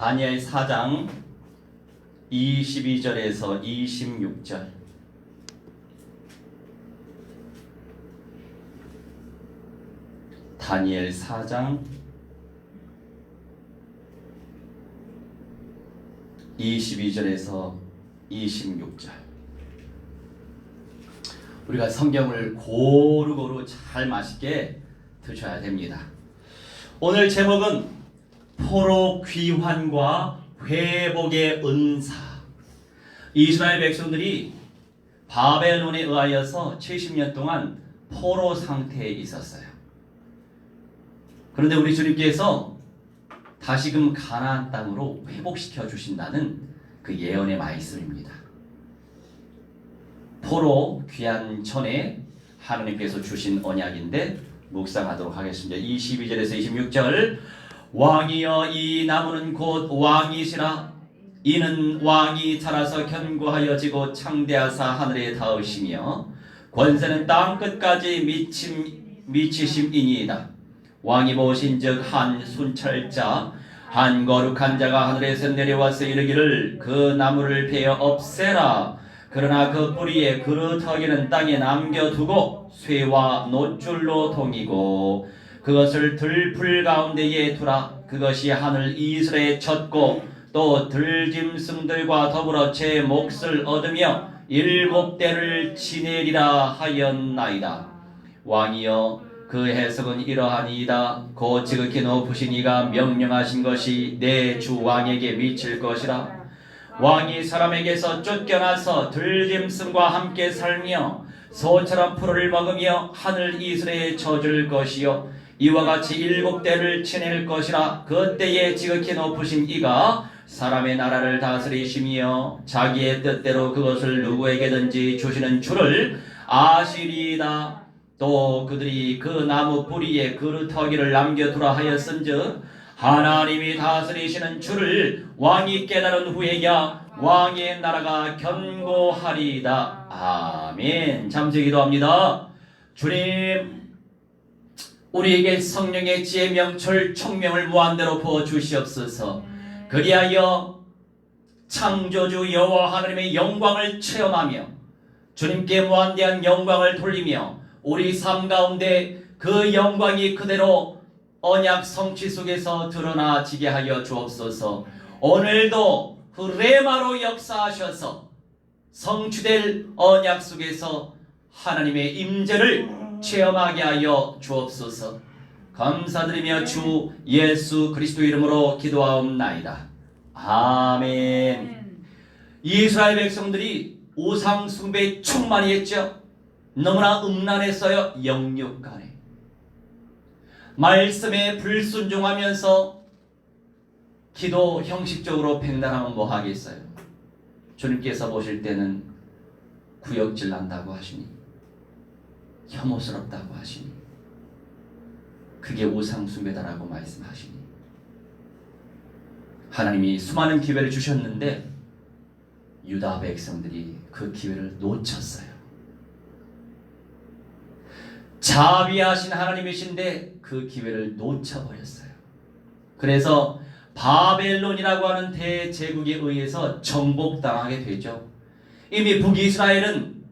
다니엘 4장 22절에서 26절. 다니엘 4장 22절에서 26절. 우리가 성경을 고루고루 잘 맛있게 드셔야 됩니다. 오늘 제목은 포로 귀환과 회복의 은사. 이스라엘 백성들이 바벨론에 의하여서 70년 동안 포로 상태에 있었어요. 그런데 우리 주님께서 다시금 가나안 땅으로 회복시켜 주신다는 그 예언의 말씀입니다. 포로 귀환 전에 하나님께서 주신 언약인데 묵상하도록 하겠습니다. 22절에서 26절. 왕이여, 이 나무는 곧 왕이시라. 이는 왕이 자라서 견고하여 지고 창대하사 하늘에 닿으시며 권세는 땅 끝까지 미치심이니이다. 왕이 보신즉 한 순찰자, 한 거룩한 자가 하늘에서 내려와서 이르기를 그 나무를 베어 없애라. 그러나 그 뿌리에 그루터기는 땅에 남겨두고 쇠와 노줄로 동이고 그것을 들풀 가운데에 두라. 그것이 하늘 이슬에 쳤고 또 들짐승들과 더불어 제 몫을 얻으며 7대를 지내리라 하였나이다. 왕이여, 그 해석은 이러하니이다. 곧 지극히 높으신 이가 명령하신 것이 내 주 왕에게 미칠 것이라. 왕이 사람에게서 쫓겨나서 들짐승과 함께 살며 소처럼 풀을 먹으며 하늘 이슬에 젖을 것이요 이와 같이 7대를 지낼 것이라. 그때에 지극히 높으신 이가 사람의 나라를 다스리시며 자기의 뜻대로 그것을 누구에게든지 주시는 줄을 아시리이다. 또 그들이 그 나무 뿌리에 그루터기를 남겨두라 하였은즉 하나님이 다스리시는 줄을 왕이 깨달은 후에야 왕의 나라가 견고하리이다. 아멘. 잠시 기도합니다. 주님, 우리에게 성령의 지혜, 명철, 총명을 무한대로 부어 주시옵소서. 그리하여 창조주 여호와 하나님의 영광을 체험하며 주님께 무한대한 영광을 돌리며 우리 삶 가운데 그 영광이 그대로 언약 성취 속에서 드러나지게 하여 주옵소서. 오늘도 그 레마로 역사하셔서 성취될 언약 속에서 하나님의 임재를 체험하게 하여 주옵소서. 감사드리며 주 예수 그리스도 이름으로 기도하옵나이다. 아멘. 이스라엘 백성들이 우상 숭배에 충만히 했죠. 너무나 음란했어요. 영육간에 말씀에 불순종하면서 기도 형식적으로 백날하면 뭐 하겠어요. 주님께서 보실 때는 구역질 난다고 하시니, 혐오스럽다고 하시니, 그게 우상숭배다라고 말씀하시니, 하나님이 수많은 기회를 주셨는데 유다 백성들이 그 기회를 놓쳤어요. 자비하신 하나님이신데 그 기회를 놓쳐버렸어요. 그래서 바벨론이라고 하는 대제국에 의해서 정복당하게 되죠. 이미 북이스라엘은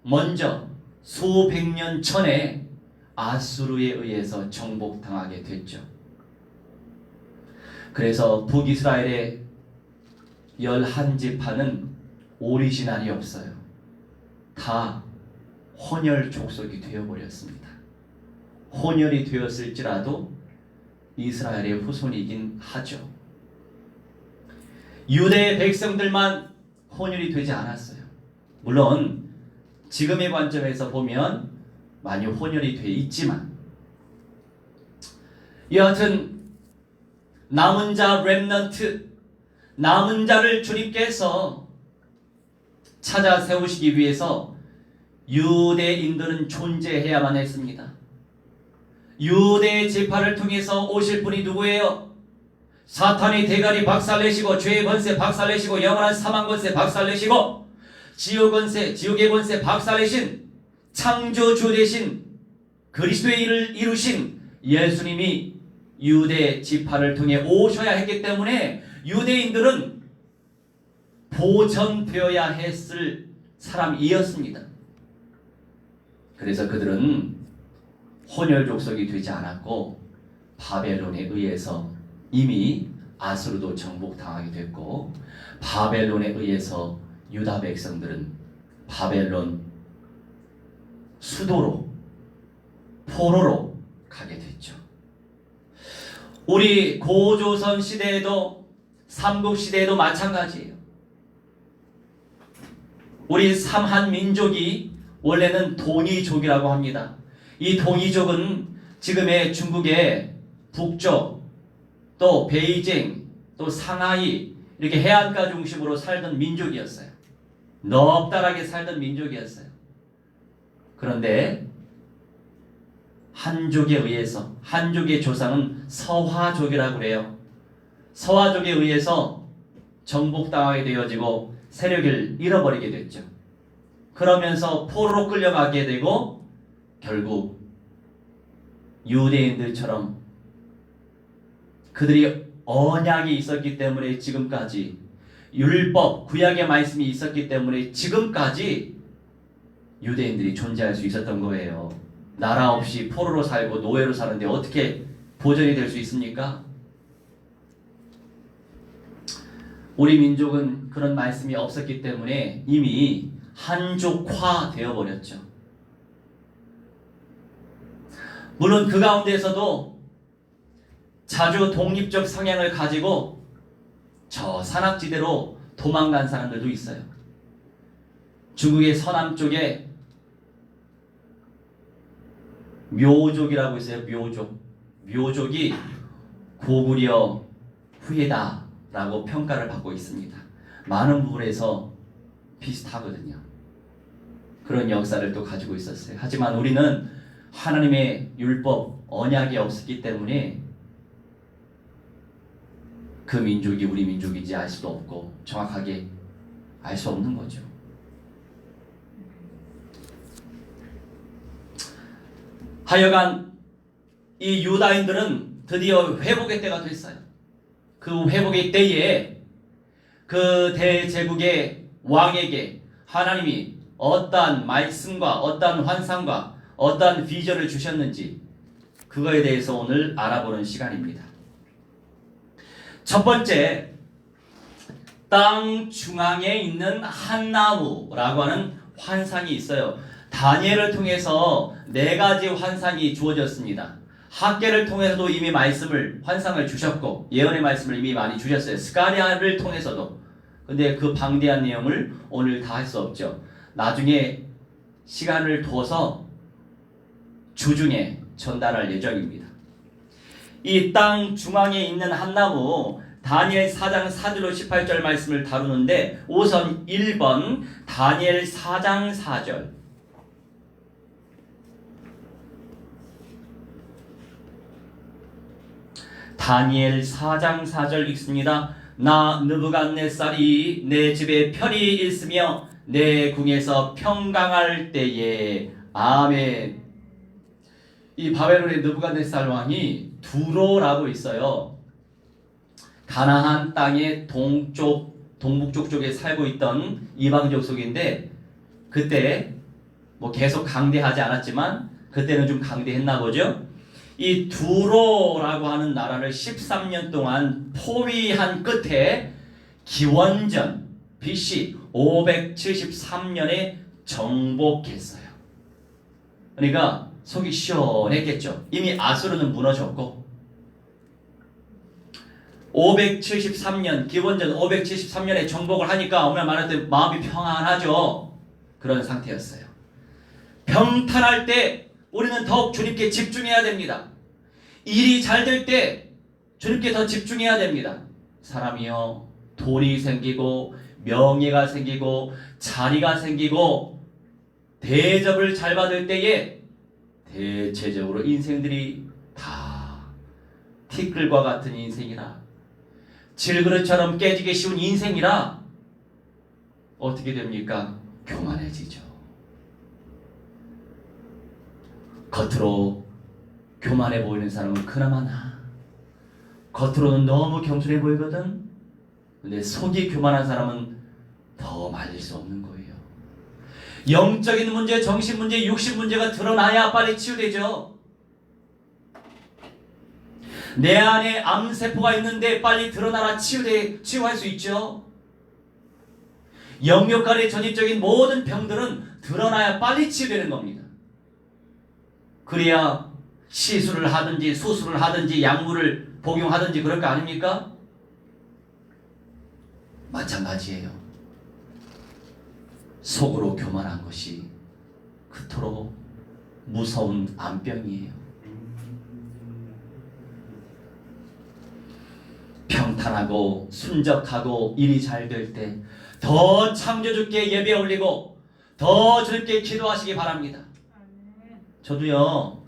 먼저 수백 년 전에 아수르에 의해서 정복당하게 됐죠. 그래서 북이스라엘의 11지파는 오리지널이 없어요. 다 혼혈 족속이 되어버렸습니다. 혼혈이 되었을지라도 이스라엘의 후손이긴 하죠. 유대의 백성들만 혼혈이 되지 않았어요. 물론 지금의 관점에서 보면 많이 혼혈이 되어 있지만, 여하튼 남은 자 렘넌트, 남은 자를 주님께서 찾아 세우시기 위해서 유대인들은 존재해야만 했습니다. 유대 지파를 통해서 오실 분이 누구예요? 사탄의 대가리 박살내시고 죄의 권세 박살내시고 영원한 사망 권세 박살내시고 지옥 권세, 지옥의 권세 박살내신 창조주 되신 그리스도의 일을 이루신 예수님이 유대 지파를 통해 오셔야 했기 때문에 유대인들은 보전되어야 했을 사람이었습니다. 그래서 그들은 혼혈 족속이 되지 않았고 바벨론에 의해서 이미 아수르도 정복당하게 됐고, 바벨론에 의해서 유다 백성들은 바벨론 수도로 포로로 가게 됐죠. 우리 고조선 시대에도 삼국 시대에도 마찬가지예요. 우리 삼한민족이 원래는 동이족이라고 합니다. 이 동이족은 지금의 중국의 북쪽, 또 베이징, 또 상하이 이렇게 해안가 중심으로 살던 민족이었어요. 넓다랗게 살던 민족이었어요. 그런데 한족에 의해서, 한족의 조상은 서화족이라고 그래요. 서화족에 의해서 정복당하게 되어지고 세력을 잃어버리게 됐죠. 그러면서 포로로 끌려가게 되고 결국 유대인들처럼 그들이 언약이 있었기 때문에 지금까지, 율법, 구약의 말씀이 있었기 때문에 지금까지 유대인들이 존재할 수 있었던 거예요. 나라 없이 포로로 살고 노예로 사는데 어떻게 보전이 될 수 있습니까? 우리 민족은 그런 말씀이 없었기 때문에 이미 한족화 되어버렸죠. 물론 그 가운데에서도 자주 독립적 성향을 가지고 저 산악지대로 도망간 사람들도 있어요. 중국의 서남쪽에 묘족이라고 있어요. 묘족이 고구려 후예다라고 평가를 받고 있습니다. 많은 부분에서 비슷하거든요. 그런 역사를 또 가지고 있었어요. 하지만 우리는 하나님의 율법, 언약이 없었기 때문에 그 민족이 우리 민족인지 알 수도 없고 정확하게 알 수 없는 거죠. 하여간 이 유다인들은 드디어 회복의 때가 됐어요. 그 회복의 때에 그 대제국의 왕에게 하나님이 어떠한 말씀과 어떠한 환상과 어떠한 비전을 주셨는지 그거에 대해서 오늘 알아보는 시간입니다. 첫 번째, 땅 중앙에 있는 한 나무라고 하는 환상이 있어요. 다니엘을 통해서 4가지 환상이 주어졌습니다. 학계를 통해서도 이미 환상을 주셨고 예언의 말씀을 이미 많이 주셨어요. 스가랴를 통해서도. 근데 그 방대한 내용을 오늘 다 할 수 없죠. 나중에 시간을 둬서 주중에 전달할 예정입니다. 이 땅 중앙에 있는 한 나무, 다니엘 4장 4절로 18절 말씀을 다루는데 우선 1번 다니엘 4장 4절. 다니엘 4장 4절 읽습니다. 나 느부갓네살이 내 집에 편히 있으며 내 궁에서 평강할 때에. 아멘. 이 바벨론의 느부갓네살 왕이 두로라고 있어요. 가나안 땅의 동북쪽 쪽에 살고 있던 이방 족속인데 그때 뭐 계속 강대하지 않았지만 그때는 좀 강대했나 보죠. 이 두로라고 하는 나라를 13년 동안 포위한 끝에 기원전 BC 573년에 정복했어요. 그러니까 속이 시원했겠죠. 이미 아수르는 무너졌고 573년 기원전 573년에 정복을 하니까 오늘 말할 때 마음이 평안하죠. 그런 상태였어요. 평탄할 때 우리는 더욱 주님께 집중해야 됩니다. 일이 잘 될 때 주님께 더 집중해야 됩니다. 사람이요, 돈이 생기고 명예가 생기고 자리가 생기고 대접을 잘 받을 때에 대체적으로 인생들이 다 티끌과 같은 인생이라, 질그릇처럼 깨지기 쉬운 인생이라 어떻게 됩니까? 교만해지죠. 겉으로 교만해 보이는 사람은 그나마 나, 겉으로는 너무 겸손해 보이거든. 근데 속이 교만한 사람은 더 말릴 수 없는 거예요. 영적인 문제, 정신 문제, 육신 문제가 드러나야 빨리 치유되죠. 내 안에 암세포가 있는데 빨리 드러나라 치유할 수 있죠. 영역 간의 전입적인 모든 병들은 드러나야 빨리 치유되는 겁니다. 그래야 시술을 하든지 수술을 하든지 약물을 복용하든지 그럴 거 아닙니까? 마찬가지예요. 속으로 교만한 것이 그토록 무서운 암병이에요. 평탄하고 순적하고 일이 잘 될 때 더 창조주께 예배 올리고 더 주님께 기도하시기 바랍니다. 저도요,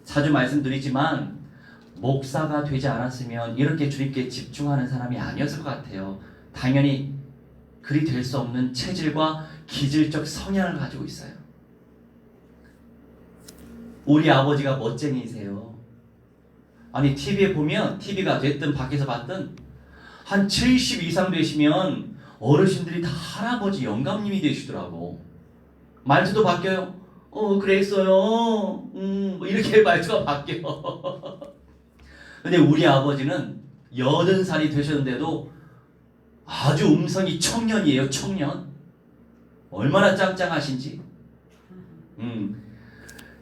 자주 말씀드리지만 목사가 되지 않았으면 이렇게 주님께 집중하는 사람이 아니었을 것 같아요. 당연히 그리 될 수 없는 체질과 기질적 성향을 가지고 있어요. 우리 아버지가 멋쟁이세요. 아니 TV에 보면, TV가 됐든 밖에서 봤든 한 70 이상 되시면 어르신들이 다 할아버지 영감님이 되시더라고. 말투도 바뀌어요. 그랬어요. 이렇게 말투가 바뀌어. 근데 우리 아버지는 80살이 되셨는데도 아주 음성이 청년이에요. 청년. 얼마나 짱짱하신지.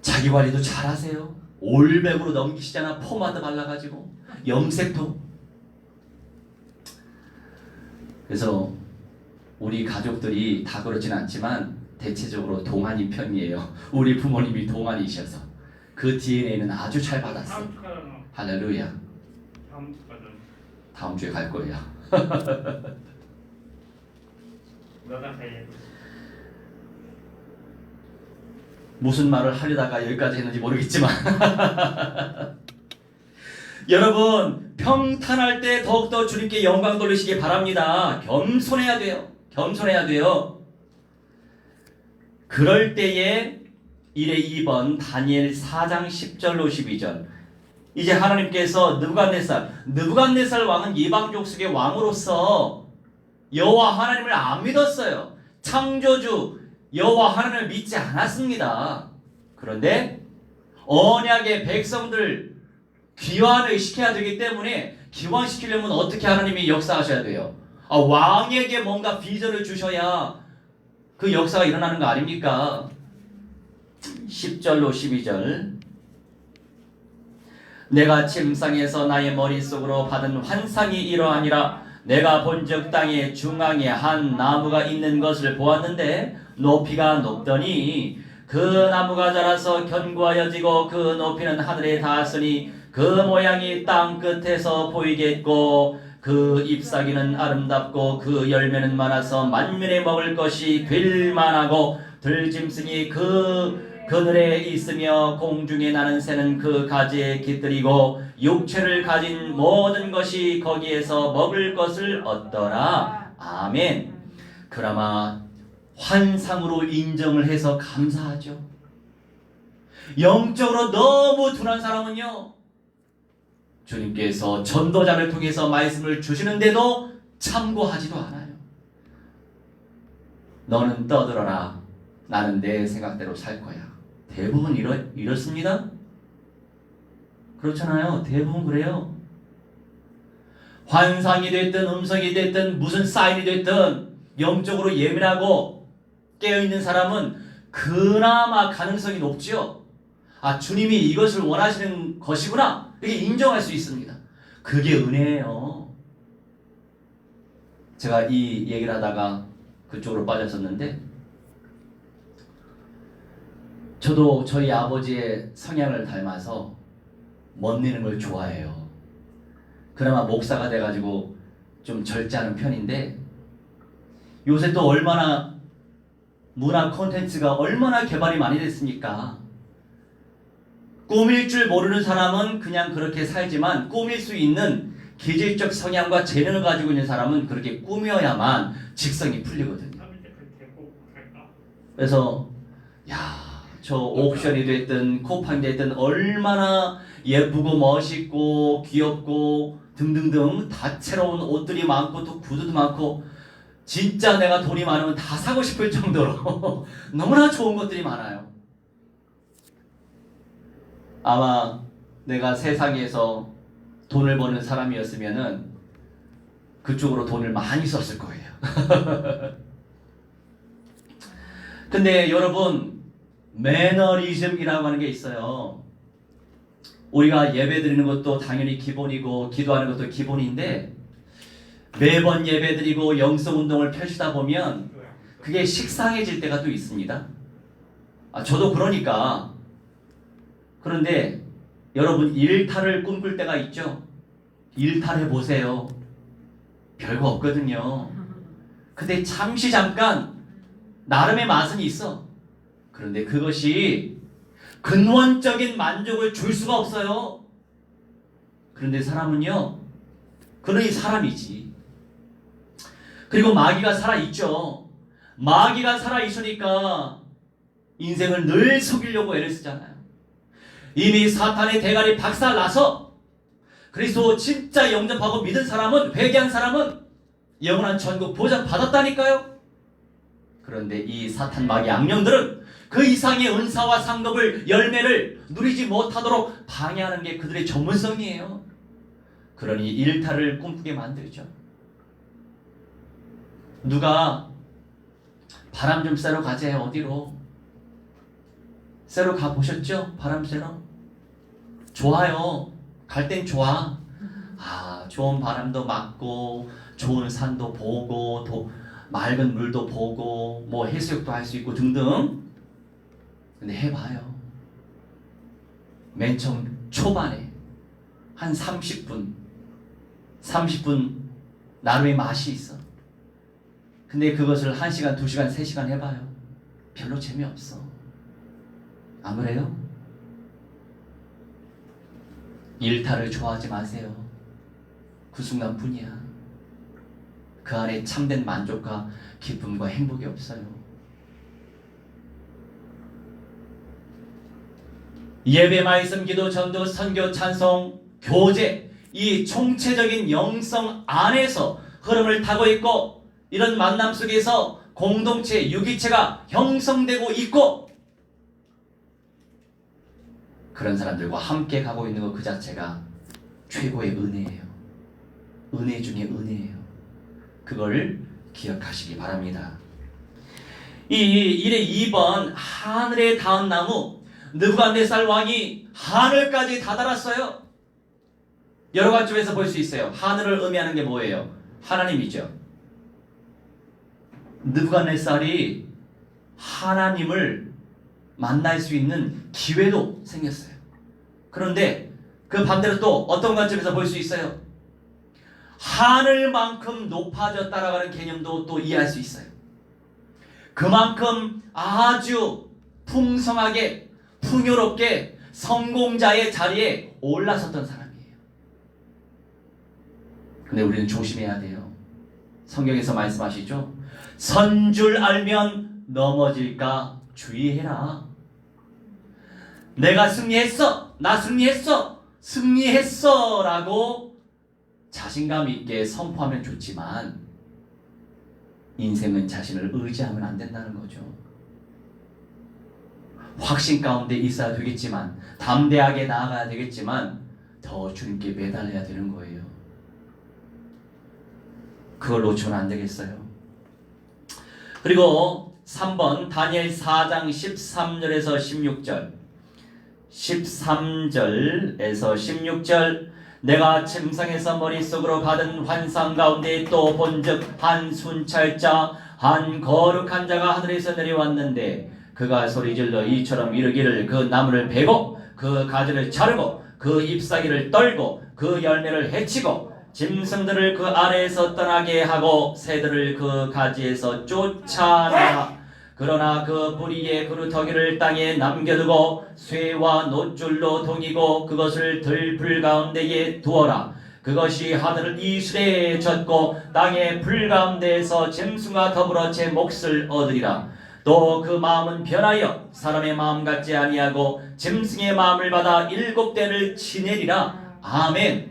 자기 관리도 잘하세요. 올백으로 넘기시잖아. 포마드 발라가지고 염색도. 그래서 우리 가족들이 다 그렇진 않지만 대체적으로 동안인 편이에요. 우리 부모님이 동안이셔서 그 DNA는 아주 잘 받았어. 할렐루야. 다음 주에 갈 거예요. 무슨 말을 하려다가 여기까지 했는지 모르겠지만 여러분, 평탄할 때 더욱더 주님께 영광 돌리시기 바랍니다. 겸손해야 돼요. 겸손해야 돼요. 그럴 때에 1의 2번 다니엘 4장 10절로 12절. 이제 하나님께서 느부갓네살 왕은 이방 족속의 왕으로서 여호와 하나님을 안 믿었어요. 창조주 여호와 하나님을 믿지 않았습니다. 그런데 언약의 백성들 귀환을 시켜야 되기 때문에 귀환시키려면 어떻게 하나님이 역사하셔야 돼요? 왕에게 뭔가 비전을 주셔야 그 역사가 일어나는 거 아닙니까? 10절로 12절. 내가 침상에서 나의 머릿속으로 받은 환상이 이러하니라. 내가 본즉 땅의 중앙에 한 나무가 있는 것을 보았는데 높이가 높더니 그 나무가 자라서 견고하여지고 그 높이는 하늘에 닿았으니 그 모양이 땅 끝에서 보이겠고 그 잎사귀는 아름답고 그 열매는 많아서 만민에 먹을 것이 될 만하고 들짐승이 그 그늘에 있으며 공중에 나는 새는 그 가지에 깃들이고 육체를 가진 모든 것이 거기에서 먹을 것을 얻더라. 아멘. 그나마 환상으로 인정을 해서 감사하죠. 영적으로 너무 둔한 사람은요, 주님께서 전도자를 통해서 말씀을 주시는데도 참고하지도 않아요. 너는 떠들어라. 나는 내 생각대로 살 거야. 대부분 이렇습니다. 그렇잖아요. 대부분 그래요. 환상이 됐든 음성이 됐든 무슨 사인이 됐든 영적으로 예민하고 깨어있는 사람은 그나마 가능성이 높지요. 주님이 이것을 원하시는 것이구나, 이렇게 인정할 수 있습니다. 그게 은혜예요. 제가 이 얘기를 하다가 그쪽으로 빠졌었는데, 저도 저희 아버지의 성향을 닮아서 멋내는 걸 좋아해요. 그나마 목사가 돼가지고 좀 절제하는 편인데, 요새 또 얼마나 문화 콘텐츠가 얼마나 개발이 많이 됐습니까? 꾸밀 줄 모르는 사람은 그냥 그렇게 살지만 꾸밀 수 있는 기질적 성향과 재능을 가지고 있는 사람은 그렇게 꾸며야만 직성이 풀리거든요. 그래서 저 옥션이 됐든 쿠팡이 됐든 얼마나 예쁘고 멋있고 귀엽고 등등등 다채로운 옷들이 많고 또 구두도 많고 진짜 내가 돈이 많으면 다 사고 싶을 정도로 너무나 좋은 것들이 많아요. 아마 내가 세상에서 돈을 버는 사람이었으면은 그쪽으로 돈을 많이 썼을 거예요. 근데 여러분, 매너리즘이라고 하는 게 있어요. 우리가 예배 드리는 것도 당연히 기본이고 기도하는 것도 기본인데 매번 예배 드리고 영성 운동을 펼치다 보면 그게 식상해질 때가 또 있습니다. 저도 그러니까. 그런데 여러분, 일탈을 꿈꿀 때가 있죠. 일탈해 보세요. 별거 없거든요. 근데 잠깐 나름의 맛은 있어. 그런데 그것이 근원적인 만족을 줄 수가 없어요. 그런데 사람은요, 그러니 사람이지. 그리고 마귀가 살아있죠. 마귀가 살아있으니까 인생을 늘 속이려고 애를 쓰잖아요. 이미 사탄의 대가리 박살나서 그리스도 진짜 영접하고 믿은 사람은, 회개한 사람은 영원한 천국 보장 받았다니까요. 그런데 이 사탄 마귀 악령들은 그 이상의 은사와 상급을, 열매를 누리지 못하도록 방해하는 게 그들의 전문성이에요. 그러니 일탈을 꿈꾸게 만들죠. 누가 바람 좀 쐬러 가재, 어디로? 쐬러 가보셨죠? 바람 쐬러? 좋아요. 갈 땐 좋아. 좋은 바람도 맞고 좋은 산도 보고 맑은 물도 보고 뭐 해수욕도 할 수 있고 등등. 근데 해봐요. 맨 처음 초반에 한 30분 나름의 맛이 있어. 근데 그것을 1시간, 2시간, 3시간 해봐요. 별로 재미없어. 안 그래요? 일탈을 좋아하지 마세요. 그 순간뿐이야. 그 안에 참된 만족과 기쁨과 행복이 없어요. 예배, 말씀, 기도, 전도, 선교, 찬송, 교제, 이 총체적인 영성 안에서 흐름을 타고 있고, 이런 만남 속에서 공동체, 유기체가 형성되고 있고, 그런 사람들과 함께 가고 있는 것 그 자체가 최고의 은혜예요. 은혜 중에 은혜예요. 그걸 기억하시기 바랍니다. 이 일의 2번, 하늘에 닿은 나무. 느부갓네살 왕이 하늘까지 다다랐어요. 여러 관점에서 볼 수 있어요. 하늘을 의미하는 게 뭐예요? 하나님이죠. 느부갓네살이 하나님을 만날 수 있는 기회도 생겼어요. 그런데 그 반대로 또 어떤 관점에서 볼 수 있어요? 하늘만큼 높아졌다라는 개념도 또 이해할 수 있어요. 그만큼 아주 풍성하게, 풍요롭게 성공자의 자리에 올라섰던 사람이에요. 근데 우리는 조심해야 돼요. 성경에서 말씀하시죠? 선 줄 알면 넘어질까 주의해라. 내가 승리했어, 나 승리했어 라고 자신감 있게 선포하면 좋지만 인생은 자신을 의지하면 안 된다는 거죠. 확신 가운데 있어야 되겠지만, 담대하게 나아가야 되겠지만 더 주님께 매달려야 되는 거예요. 그걸 놓치면 안 되겠어요. 그리고 3번, 다니엘 4장 13절에서 16절 13절에서 16절 내가 침상에서 머릿속으로 받은 환상 가운데 또 본즉 한 순찰자, 한 거룩한 자가 하늘에서 내려왔는데 그가 소리질러 이처럼 이르기를 그 나무를 베고 그 가지를 자르고 그 잎사귀를 떨고 그 열매를 해치고 짐승들을 그 아래에서 떠나게 하고 새들을 그 가지에서 쫓아내라. 그러나 그 뿌리의 그루터기를 땅에 남겨두고 쇠와 놋줄로 동이고 그것을 들불 가운데에 두어라. 그것이 하늘을 이슬에 젖고 땅의 불 가운데에서 짐승과 더불어 제 몫을 얻으리라. 또 그 마음은 변하여 사람의 마음 같지 아니하고 짐승의 마음을 받아 7대를 치내리라. 아멘.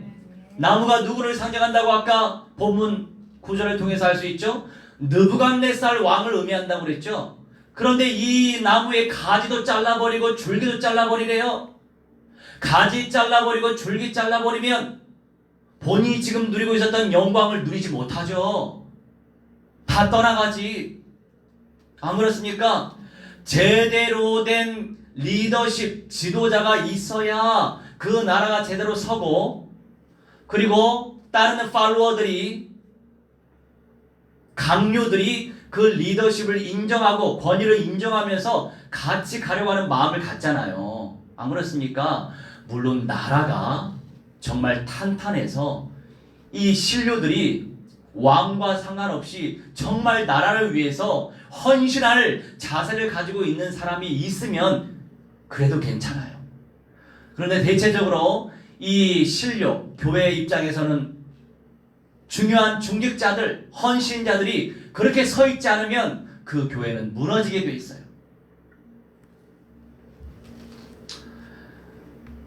나무가 누구를 상징한다고 아까 본문 구절을 통해서 알 수 있죠? 느부갓네살 왕을 의미한다고 그랬죠? 그런데 이 나무의 가지도 잘라버리고 줄기도 잘라버리래요. 가지 잘라버리고 줄기 잘라버리면 본인이 지금 누리고 있었던 영광을 누리지 못하죠. 다 떠나가지. 안 그렇습니까? 제대로 된 리더십, 지도자가 있어야 그 나라가 제대로 서고, 그리고 따르는 팔로워들이, 강요들이 그 리더십을 인정하고 권위를 인정하면서 같이 가려고 하는 마음을 갖잖아요. 안 그렇습니까? 물론 나라가 정말 탄탄해서 이 신료들이 왕과 상관없이 정말 나라를 위해서 헌신할 자세를 가지고 있는 사람이 있으면 그래도 괜찮아요. 그런데 대체적으로 이 신료, 교회 입장에서는 중요한 중직자들, 헌신자들이 그렇게 서 있지 않으면 그 교회는 무너지게 돼 있어요.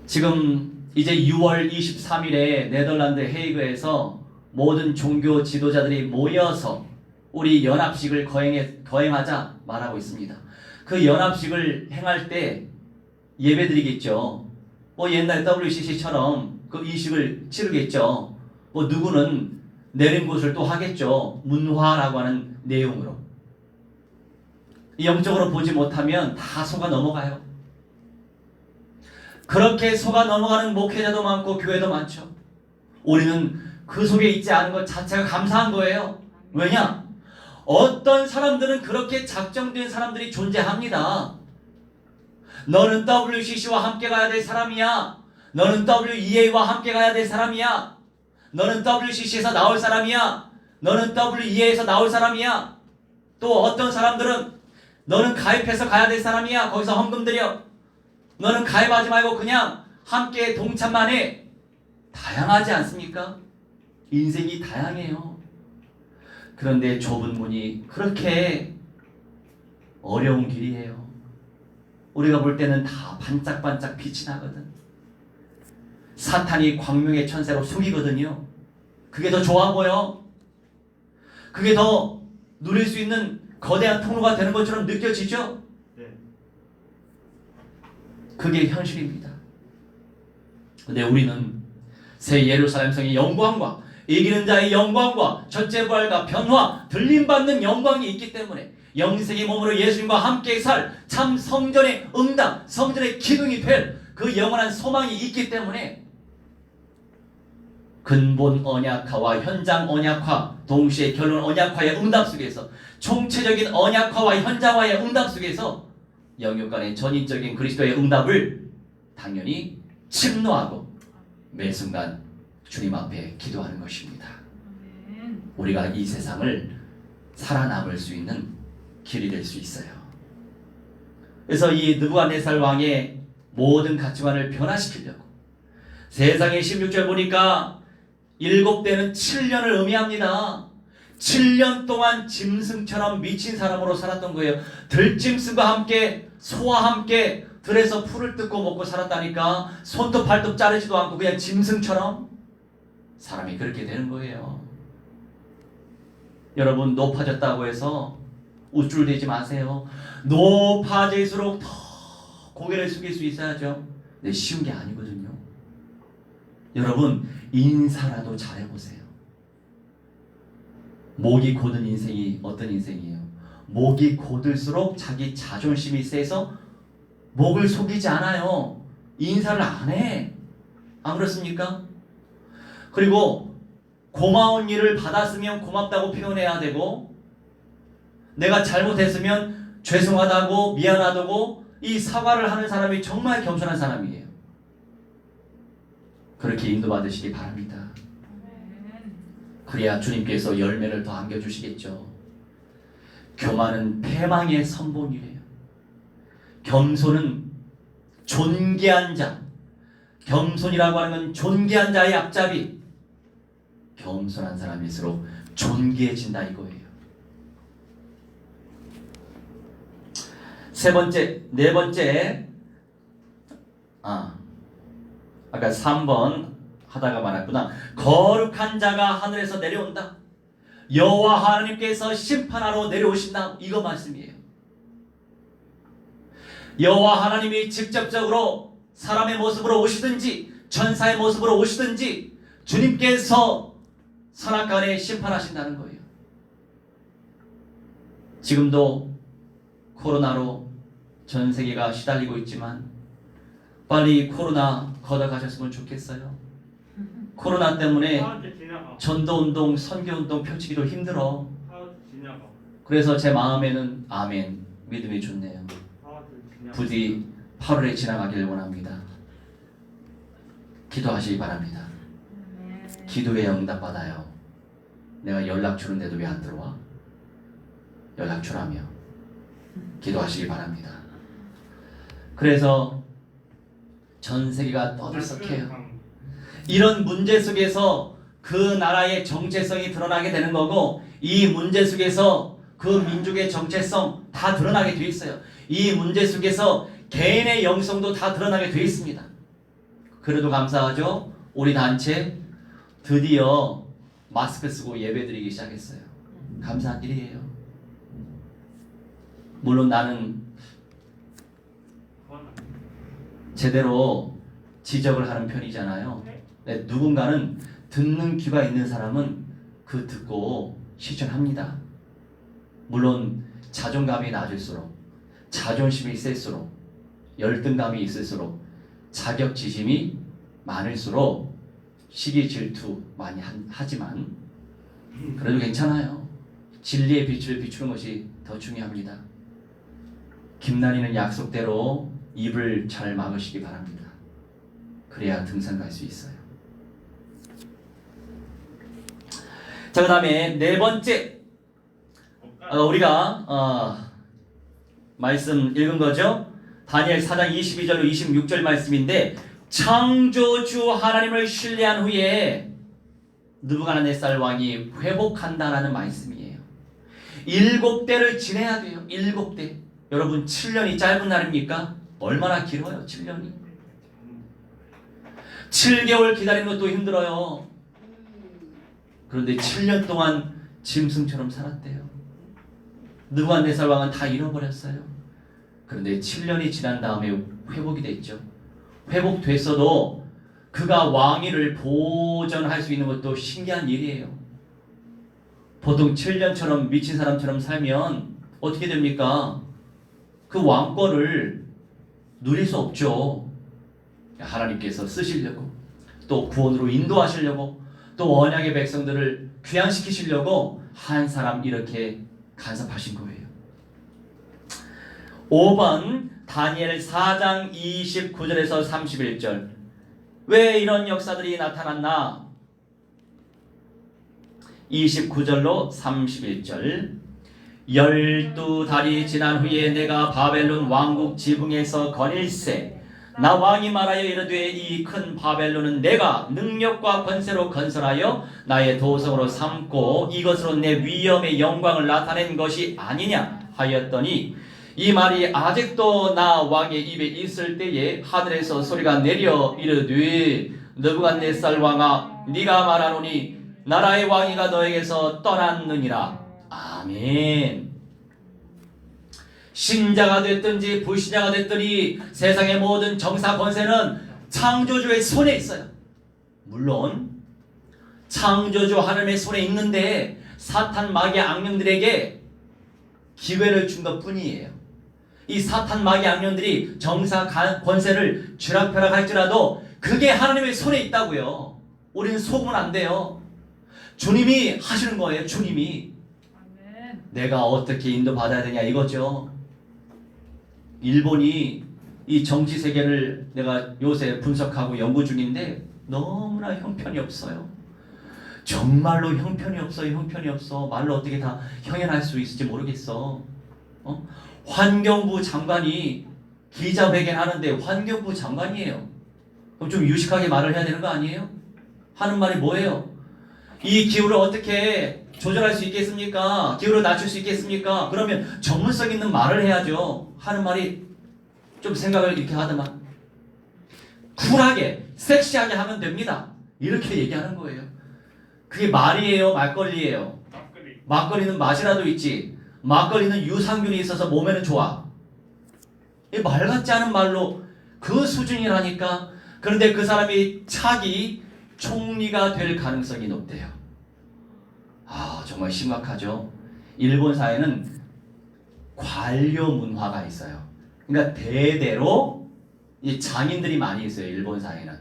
지금 이제 6월 23일에 네덜란드 헤이그에서 모든 종교 지도자들이 모여서 우리 연합식을 거행하자 말하고 있습니다. 그 연합식을 행할 때 예배드리겠죠. 뭐 옛날 WCC처럼 그 이식을 치르겠죠. 뭐 누구는 내린 곳을 또 하겠죠. 문화라고 하는 내용으로. 영적으로 보지 못하면 다 속아 넘어가요. 그렇게 속아 넘어가는 목회자도 많고 교회도 많죠. 우리는 그 속에 있지 않은 것 자체가 감사한 거예요. 왜냐? 어떤 사람들은 그렇게 작정된 사람들이 존재합니다. 너는 WCC와 함께 가야 될 사람이야. 너는 WEA와 함께 가야 될 사람이야. 너는 WCC에서 나올 사람이야. 너는 WEA에서 나올 사람이야. 또 어떤 사람들은 너는 가입해서 가야 될 사람이야. 거기서 헌금 드려. 너는 가입하지 말고 그냥 함께 동참만 해. 다양하지 않습니까? 인생이 다양해요. 그런데 좁은 문이 그렇게 어려운 길이에요. 우리가 볼 때는 다 반짝반짝 빛이 나거든. 사탄이 광명의 천사로 속이거든요. 그게 더 좋아 보여. 그게 더 누릴 수 있는 거대한 통로가 되는 것처럼 느껴지죠? 그게 현실입니다. 근데 우리는 새 예루살렘 성의 영광과 이기는 자의 영광과 첫째 부활과 변화, 들림받는 영광이 있기 때문에 영생의 몸으로 예수님과 함께 살 참 성전의 응답, 성전의 기둥이 될 그 영원한 소망이 있기 때문에 근본 언약화와 현장 언약화, 동시에 결론 언약화의 응답 속에서 총체적인 언약화와 현장화의 응답 속에서 영역 간의 전인적인 그리스도의 응답을 당연히 침노하고 매 순간 주님 앞에 기도하는 것입니다. 우리가 이 세상을 살아남을 수 있는 길이 될 수 있어요. 그래서 이 느부갓네살 왕의 모든 가치관을 변화시키려고 세상의 16절 보니까 7대는 7년을 의미합니다. 7년 동안 짐승처럼 미친 사람으로 살았던 거예요. 들짐승과 함께 소와 함께 들에서 풀을 뜯고 먹고 살았다니까. 손톱 발톱 자르지도 않고 그냥 짐승처럼 사람이 그렇게 되는 거예요. 여러분, 높아졌다고 해서 우쭐대지 마세요. 높아질수록 더 고개를 숙일 수 있어야죠. 근데 쉬운 게 아니거든요. 여러분, 인사라도 잘해보세요. 목이 곧은 인생이 어떤 인생이에요? 목이 곧을수록 자기 자존심이 세서 목을 속이지 않아요. 인사를 안 해. 안 그렇습니까? 그리고 고마운 일을 받았으면 고맙다고 표현해야 되고, 내가 잘못했으면 죄송하다고, 미안하다고 이 사과를 하는 사람이 정말 겸손한 사람이에요. 그렇게 인도받으시기 바랍니다. 그래야 주님께서 열매를 더 안겨주시겠죠. 교만은 패망의 선본이래요. 겸손은 존귀한 자, 겸손이라고 하는 건 존귀한 자의 앞잡이. 겸손한 사람일수록 존귀해진다 이거예요. 네 번째, 아까 3번 하다가 말았구나. 거룩한 자가 하늘에서 내려온다. 여호와 하나님께서 심판하러 내려오신다. 이거 말씀이에요. 여호와 하나님이 직접적으로 사람의 모습으로 오시든지 천사의 모습으로 오시든지 주님께서 선악간에 심판하신다는 거예요. 지금도 코로나로 전 세계가 시달리고 있지만 빨리 코로나 걷어가셨으면 좋겠어요. 코로나 때문에 전도운동, 선교운동 펼치기도 힘들어. 그래서 제 마음에는 아멘, 믿음이 좋네요. 부디 8월에 지나가길 원합니다. 기도하시기 바랍니다. 기도에 응답받아요. 내가 연락 주는데도 왜 안 들어와? 연락 주라며 기도하시기 바랍니다. 그래서 전 세계가 떠들썩해요. 이런 문제 속에서 그 나라의 정체성이 드러나게 되는 거고, 이 문제 속에서 그 민족의 정체성 다 드러나게 돼 있어요. 이 문제 속에서 개인의 영성도 다 드러나게 돼 있습니다. 그래도 감사하죠. 우리 단체 드디어 마스크 쓰고 예배드리기 시작했어요. 감사한 일이에요. 물론 나는 제대로 지적을 하는 편이잖아요. 누군가는 듣는 귀가 있는 사람은 그 듣고 실천합니다. 물론 자존감이 낮을수록, 자존심이 셀수록, 열등감이 있을수록, 자격지심이 많을수록 시기 질투 많이 하지만 그래도 괜찮아요. 진리의 빛을 비추는 것이 더 중요합니다. 김난희는 약속대로 입을 잘 막으시기 바랍니다. 그래야 등산 갈 수 있어요. 자, 그 다음에 네 번째, 우리가 말씀 읽은 거죠. 다니엘 4장 22절로 26절 말씀인데, 창조주 하나님을 신뢰한 후에 느부갓네살 왕이 회복한다라는 말씀이에요. 7대를 지내야 돼요. 7대. 여러분, 7년이 짧은 날입니까? 얼마나 길어요, 7년이. 7개월 기다리는 것도 힘들어요. 그런데 7년 동안 짐승처럼 살았대요. 느부갓네살 왕은 다 잃어버렸어요. 그런데 7년이 지난 다음에 회복이 됐죠. 회복됐어도 그가 왕위를 보존할 수 있는 것도 신기한 일이에요. 보통 7년처럼 미친 사람처럼 살면 어떻게 됩니까? 그 왕권을 누릴 수 없죠. 하나님께서 쓰시려고, 또 구원으로 인도하시려고, 또 언약의 백성들을 귀환시키시려고 한 사람 이렇게 간섭하신 거예요. 5번 다니엘 4장 29절에서 31절. 왜 이런 역사들이 나타났나? 29절로 31절. 12달이 지난 후에 내가 바벨론 왕국 지붕에서 거닐세. 나 왕이 말하여 이르되 이 큰 바벨론은 내가 능력과 권세로 건설하여 나의 도성으로 삼고 이것으로 내 위엄의 영광을 나타낸 것이 아니냐 하였더니, 이 말이 아직도 나 왕의 입에 있을 때에 하늘에서 소리가 내려 이르되, 느부갓네살 왕아, 네가 말하노니 나라의 왕위가 너에게서 떠났느니라. 아멘. 신자가 됐든지 불신자가 됐더니 세상의 모든 정사 권세는 창조주의 손에 있어요. 물론 창조주 하나님의 손에 있는데 사탄 마귀 악령들에게 기회를 준 것뿐이에요. 이 사탄 마귀 악령들이 정사 권세를 쥐락펴락할지라도 그게 하나님의 손에 있다고요. 우리는 속으면 안 돼요. 주님이 하시는 거예요. 주님이. 내가 어떻게 인도받아야 되냐 이거죠. 일본이 이 정치 세계를 내가 요새 분석하고 연구 중인데 너무나 형편이 없어요. 정말로 형편이 없어요. 형편이 없어. 말로 어떻게 다 형연할 수 있을지 모르겠어. 환경부 장관이 기자회견 하는데 환경부 장관이에요. 그럼 좀 유식하게 말을 해야 되는 거 아니에요? 하는 말이 뭐예요? 이 기후를 어떻게 조절할 수 있겠습니까? 기울여 낮출 수 있겠습니까? 그러면 전문성 있는 말을 해야죠. 하는 말이 좀 생각을 이렇게 하더만 쿨하게 섹시하게 하면 됩니다. 이렇게 얘기하는 거예요. 그게 말이에요, 막걸리예요? 막걸리는 맛이라도 있지. 막걸리는 유산균이 있어서 몸에는 좋아. 이 말 같지 않은 말로 그 수준이라니까. 그런데 그 사람이 차기 총리가 될 가능성이 높대요. 아, 정말 심각하죠. 일본 사회는 관료 문화가 있어요. 그러니까 대대로 이 장인들이 많이 있어요. 일본 사회는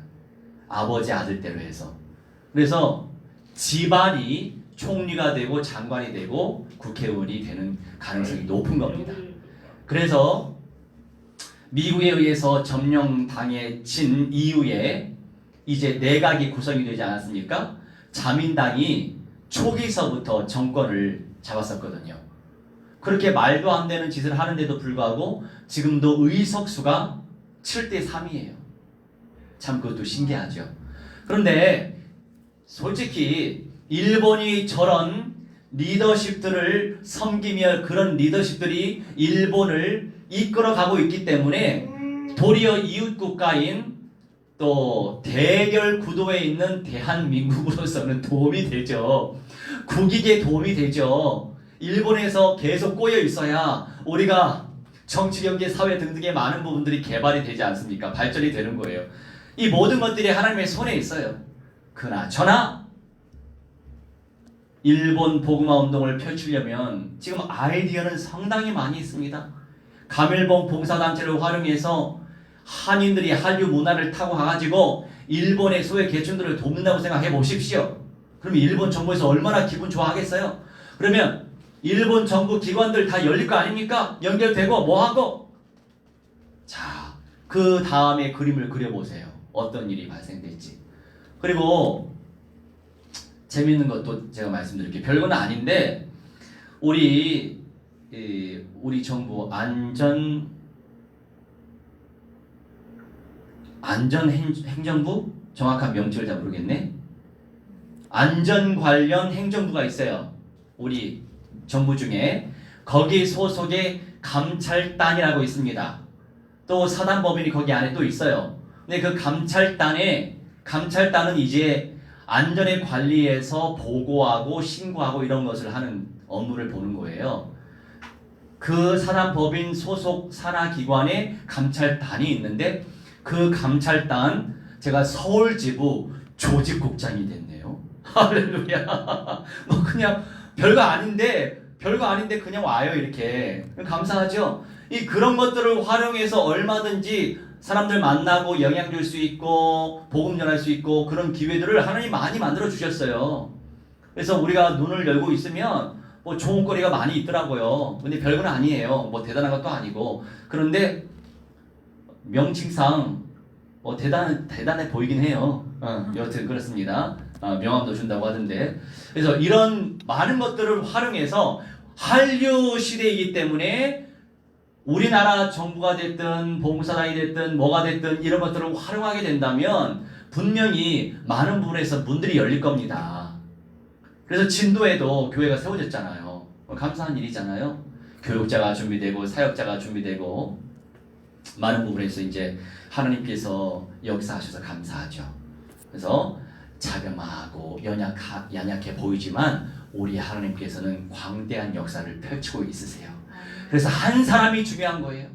아버지 아들대로 해서. 그래서 집안이 총리가 되고 장관이 되고 국회의원이 되는 가능성이 높은 겁니다. 그래서 미국에 의해서 점령당해진 이후에 이제 내각이 구성이 되지 않았습니까? 자민당이 초기서부터 정권을 잡았었거든요. 그렇게 말도 안 되는 짓을 하는데도 불구하고 지금도 의석수가 7대 3이에요. 참 그것도 신기하죠. 그런데 솔직히 일본이 저런 리더십들을 섬기며 그런 리더십들이 일본을 이끌어가고 있기 때문에 도리어 이웃 국가인 또 대결 구도에 있는 대한민국으로서는 도움이 되죠. 국익에 도움이 되죠. 일본에서 계속 꼬여 있어야 우리가 정치, 경제, 사회 등등의 많은 부분들이 개발이 되지 않습니까? 발전이 되는 거예요. 이 모든 것들이 하나님의 손에 있어요. 그나저나 일본 복음화 운동을 펼치려면 지금 아이디어는 상당히 많이 있습니다. 가밀봉 봉사단체를 활용해서 한인들이 한류 문화를 타고 가가지고 일본의 소외 계층들을 돕는다고 생각해 보십시오. 그럼 일본 정부에서 얼마나 기분 좋아하겠어요? 그러면 일본 정부 기관들 다 열릴 거 아닙니까? 연결되고 뭐하고? 자, 그 다음에 그림을 그려보세요. 어떤 일이 발생될지. 그리고 재밌는 것도 제가 말씀드릴게요. 별건 아닌데 우리 정부 안전행정부? 정확한 명칭을 잘 모르겠네. 안전 관련 행정부가 있어요. 우리 정부 중에. 거기 소속의 감찰단이라고 있습니다. 또 사단법인이 거기 안에 또 있어요. 근데 그 감찰단은 이제 안전에 관리해서 보고하고 신고하고 이런 것을 하는 업무를 보는 거예요. 그 사단법인 소속 산하기관에 감찰단이 있는데 그 감찰단 제가 서울지부 조직국장이 됐네요. 할렐루야. 뭐 그냥 별거 아닌데 그냥 와요. 이렇게 감사하죠. 이 그런 것들을 활용해서 얼마든지 사람들 만나고 영향 줄 수 있고 복음 전할 수 있고 그런 기회들을 하나님 많이 만들어 주셨어요. 그래서 우리가 눈을 열고 있으면 뭐 좋은 거리가 많이 있더라고요. 근데 별건 아니에요. 뭐 대단한 것도 아니고. 그런데 명칭상 뭐 대단해 보이긴 해요. 여튼 그렇습니다. 명함도 준다고 하던데. 그래서 이런 많은 것들을 활용해서 한류 시대이기 때문에 우리나라 정부가 됐든 봉사단이 됐든 뭐가 됐든 이런 것들을 활용하게 된다면 분명히 많은 부분에서 문들이 열릴 겁니다. 그래서 진도에도 교회가 세워졌잖아요. 감사한 일이잖아요. 교육자가 준비되고 사역자가 준비되고 많은 부분에서 이제 하나님께서 역사하셔서 감사하죠. 그래서 자병하고 연약해 보이지만 우리 하나님께서는 광대한 역사를 펼치고 있으세요. 그래서 한 사람이 중요한 거예요.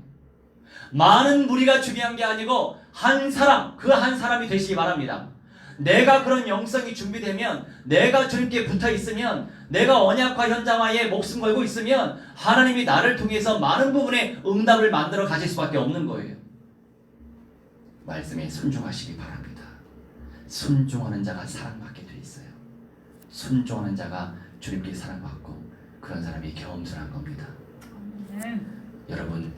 많은 무리가 중요한 게 아니고 한 사람, 그 한 사람이 되시기 바랍니다. 내가 그런 영성이 준비되면, 내가 주님께 붙어 있으면, 내가 언약화 현장화에 목숨 걸고 있으면 하나님이 나를 통해서 많은 부분에 응답을 만들어 가실 수밖에 없는 거예요. 말씀에 순종하시기 바랍니다. 순종하는 자가 사랑받게 돼 있어요. 순종하는 자가 주님께 사랑받고 그런 사람이 겸손한 겁니다. 여러분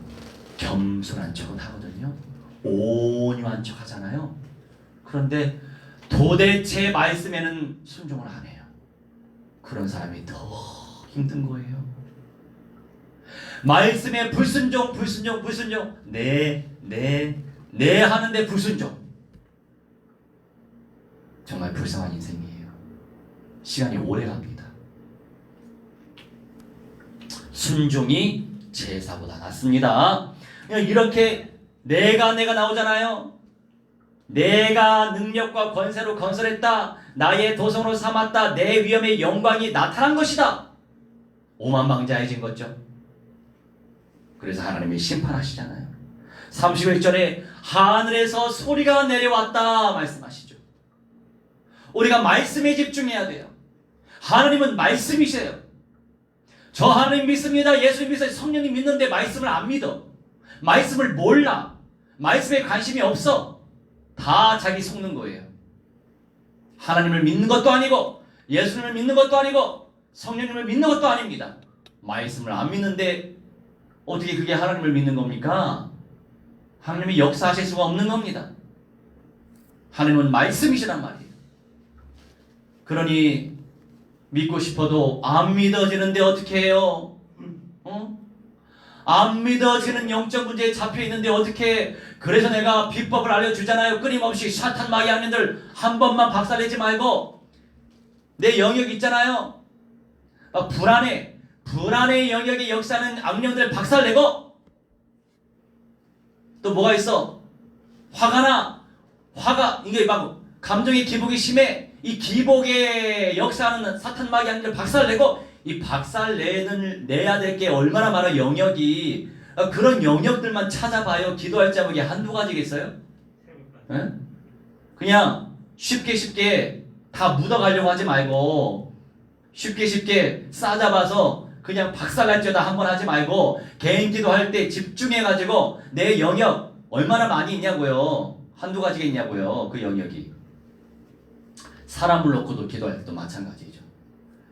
겸손한 척은 하거든요. 온유한 척 하잖아요. 그런데 도대체 말씀에는 순종을 안 해요. 그런 사람이 더 힘든 거예요. 말씀에 불순종 네 하는데 불순종. 정말 불쌍한 인생이에요. 시간이 오래 갑니다. 순종이 제사보다 낫습니다. 이렇게 내가 나오잖아요. 내가 능력과 권세로 건설했다. 나의 도성으로 삼았다. 내 위엄의 영광이 나타난 것이다. 오만방자해진 거죠. 그래서 하나님이 심판하시잖아요. 31절에 하늘에서 소리가 내려왔다 말씀하시죠. 우리가 말씀에 집중해야 돼요. 하나님은 말씀이세요. 저 하나님 믿습니다. 예수 믿어요. 성령님 믿는데 말씀을 안 믿어. 말씀을 몰라. 말씀에 관심이 없어. 다 자기 속는 거예요. 하나님을 믿는 것도 아니고 예수님을 믿는 것도 아니고 성령님을 믿는 것도 아닙니다. 말씀을 안 믿는데 어떻게 그게 하나님을 믿는 겁니까? 하나님이 역사하실 수가 없는 겁니다. 하나님은 말씀이시란 말이에요. 그러니 믿고 싶어도 안 믿어지는데 어떻게 해요? 안 믿어지는 영적 문제에 잡혀 있는데 어떻게 해? 그래서 내가 비법을 알려주잖아요. 끊임없이 사탄 마귀 악령들 한 번만 박살내지 말고 내 영역 있잖아요. 불안의 영역에 역사하는 악령들 박살내고 또 뭐가 있어? 이게 막 감정의 기복이 심해. 이 기복에 역사하는 사탄 마귀 악령들 박살내고 이 박살내야 될 게 얼마나 많아 영역이. 그런 영역들만 찾아봐요. 기도할 자목이 한두 가지겠어요? 네? 그냥 쉽게 다 묻어가려고 하지 말고 쉽게 싸잡아서 그냥 박살날지어다 한번 하지 말고 개인 기도할 때 집중해가지고 내 영역 얼마나 많이 있냐고요. 한두 가지가 있냐고요. 그 영역이. 사람을 놓고도 기도할 때도 마찬가지죠.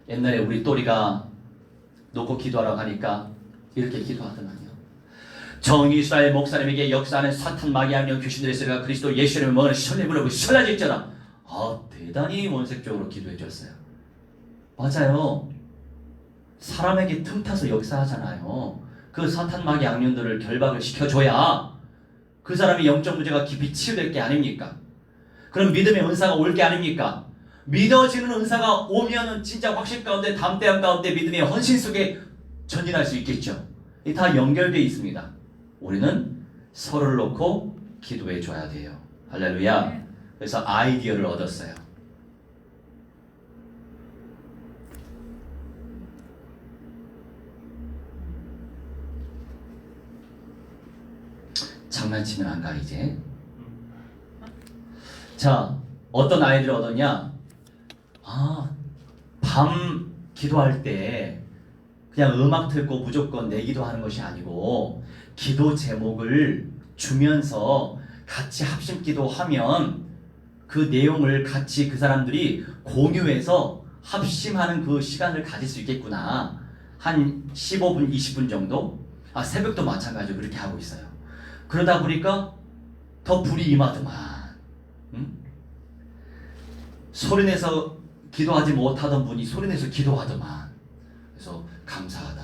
옛날에 우리 또리가 놓고 기도하라고 하니까 이렇게 기도하더만요. 정이스라엘 목사님에게 역사하는 사탄 마귀 악령 귀신들의 소리가 그리스도 예수님을 먹는 설렘으로 설라질지어다. 대단히 원색적으로 기도해 줬어요. 맞아요. 사람에게 틈타서 역사하잖아요. 그 사탄 마귀 악령들을 결박을 시켜줘야 그 사람의 영적 문제가 깊이 치유될 게 아닙니까? 그럼 믿음의 은사가 올 게 아닙니까? 믿어지는 은사가 오면은 진짜 확신 가운데 담대함 가운데 믿음의 헌신 속에 전진할 수 있겠죠. 이 다 연결되어 있습니다. 우리는 서로를 놓고 기도해 줘야 돼요. 할렐루야. 그래서 아이디어를 얻었어요. 장난치면 안 가 이제. 자, 어떤 아이디어를 얻었냐? 밤 기도할 때 그냥 음악 틀고 무조건 내 기도하는 것이 아니고 기도 제목을 주면서 같이 합심 기도하면 그 내용을 같이 그 사람들이 공유해서 합심하는 그 시간을 가질 수 있겠구나. 한 15분, 20분 정도? 새벽도 마찬가지로 그렇게 하고 있어요. 그러다 보니까 더 불이 임하더만. 소리내서 기도하지 못하던 분이 소리내서 기도하더만. 그래서 감사하다.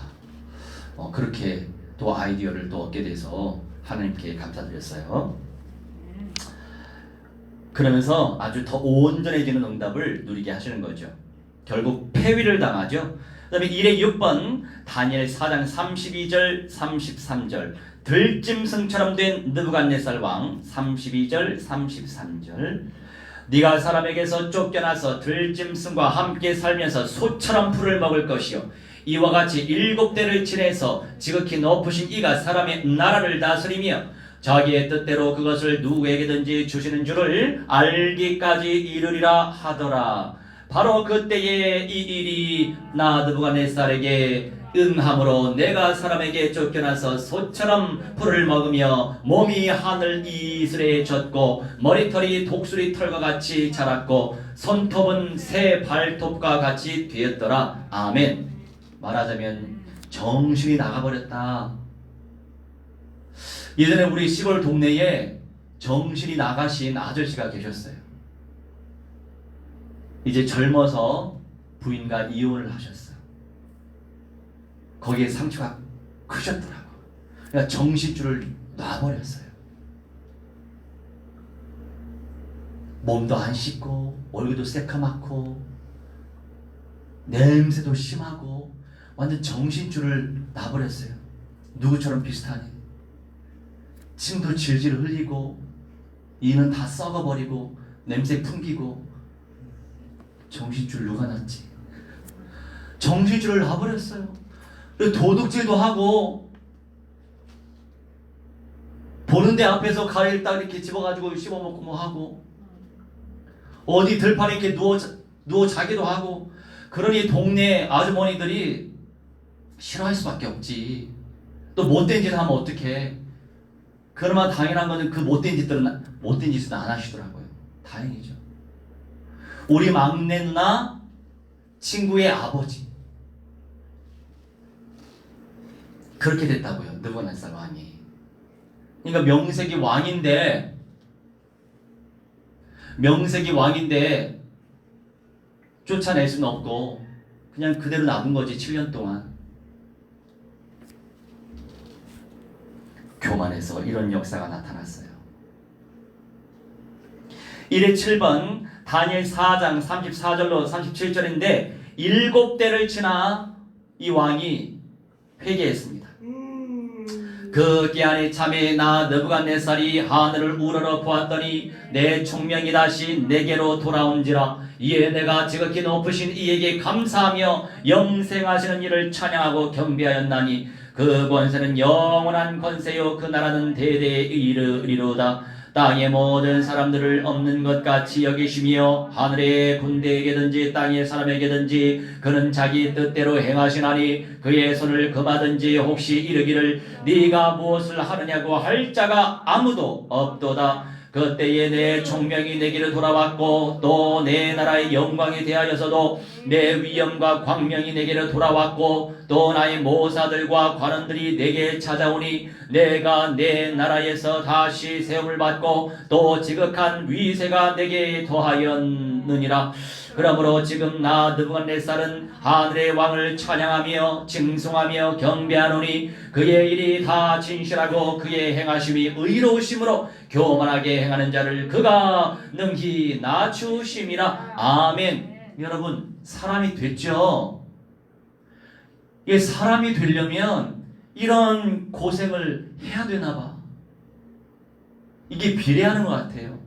그렇게 또 아이디어를 또 얻게 돼서 하나님께 감사드렸어요. 그러면서 아주 더 온전해지는 응답을 누리게 하시는 거죠. 결국 폐위를 당하죠. 그 다음에 1의 6번 다니엘 4장 32절 33절 들짐승처럼 된 느부갓네살 왕 32절 33절 네가 사람에게서 쫓겨나서 들짐승과 함께 살면서 소처럼 풀을 먹을 것이요 이와 같이 7대를 지내서 지극히 높으신 이가 사람의 나라를 다스리며 자기의 뜻대로 그것을 누구에게든지 주시는 줄을 알기까지 이르리라 하더라. 바로 그때에 이 일이 나 느부갓네살에게 응함으로 내가 사람에게 쫓겨나서 소처럼 풀을 먹으며 몸이 하늘 이슬에 젖고 머리털이 독수리 털과 같이 자랐고 손톱은 새 발톱과 같이 되었더라. 아멘. 말하자면 정신이 나가버렸다. 예전에 우리 시골 동네에 정신이 나가신 아저씨가 계셨어요. 이제 젊어서 부인과 이혼을 하셨어요. 거기에 상처가 크셨더라고. 그러니까 정신줄을 놔버렸어요. 몸도 안 씻고 얼굴도 새카맣고 냄새도 심하고 완전 정신줄을 놔버렸어요. 누구처럼 비슷하니? 침도 질질 흘리고 이는 다 썩어버리고 냄새 풍기고. 정신줄 누가 놨지? 정신줄을 놔버렸어요. 도둑질도 하고 보는데 앞에서 가래를 딱 이렇게 집어가지고 씹어먹고 뭐 하고, 어디 들판에 이렇게 누워 자기도 하고. 그러니 동네 아주머니들이 싫어할 수밖에 없지. 또 못된 짓 하면 어떡해. 그러면 당연한 거는 그 못된 짓은 안 하시더라고요. 다행이죠. 우리 막내 누나 친구의 아버지 그렇게 됐다고요. 느부갓네살 왕이. 그러니까 명색이 왕인데 쫓아낼 수는 없고 그냥 그대로 놔둔 거지. 7년 동안. 교만해서 이런 역사가 나타났어요. 1회 7번 다니엘 4장 34절로 37절인데 7대를 지나 이 왕이 회개했습니다. 그 기한이 참에 나 느부갓네살이 하늘을 우러러 보았더니 내 총명이 다시 내게로 돌아온지라. 이에 내가 지극히 높으신 이에게 감사하며 영생하시는 이를 찬양하고 경배하였나니 그 권세는 영원한 권세요 그 나라는 대대에 이르리로다. 땅의 모든 사람들을 없는 것 같이 여기시며 하늘의 군대에게든지 땅의 사람에게든지 그는 자기 뜻대로 행하시나니 그의 손을 금하든지 혹시 이르기를 네가 무엇을 하느냐고 할 자가 아무도 없도다. 그때에 내 총명이 내게로 돌아왔고 또 내 나라의 영광이 대하여서도 내 위엄과 광명이 내게로 돌아왔고 또 나의 모사들과 관원들이 내게 찾아오니 내가 내 나라에서 다시 세움을 받고 또 지극한 위세가 내게 더하였느니라. 그러므로 지금 나 느부갓네살은 하늘의 왕을 찬양하며 징송하며 경배하노니 그의 일이 다 진실하고 그의 행하심이 의로우심으로 교만하게 행하는 자를 그가 능히 낮추심이라. 아멘. 여러분, 사람이 됐죠? 이게 사람이 되려면 이런 고생을 해야 되나 봐. 이게 비례하는 것 같아요.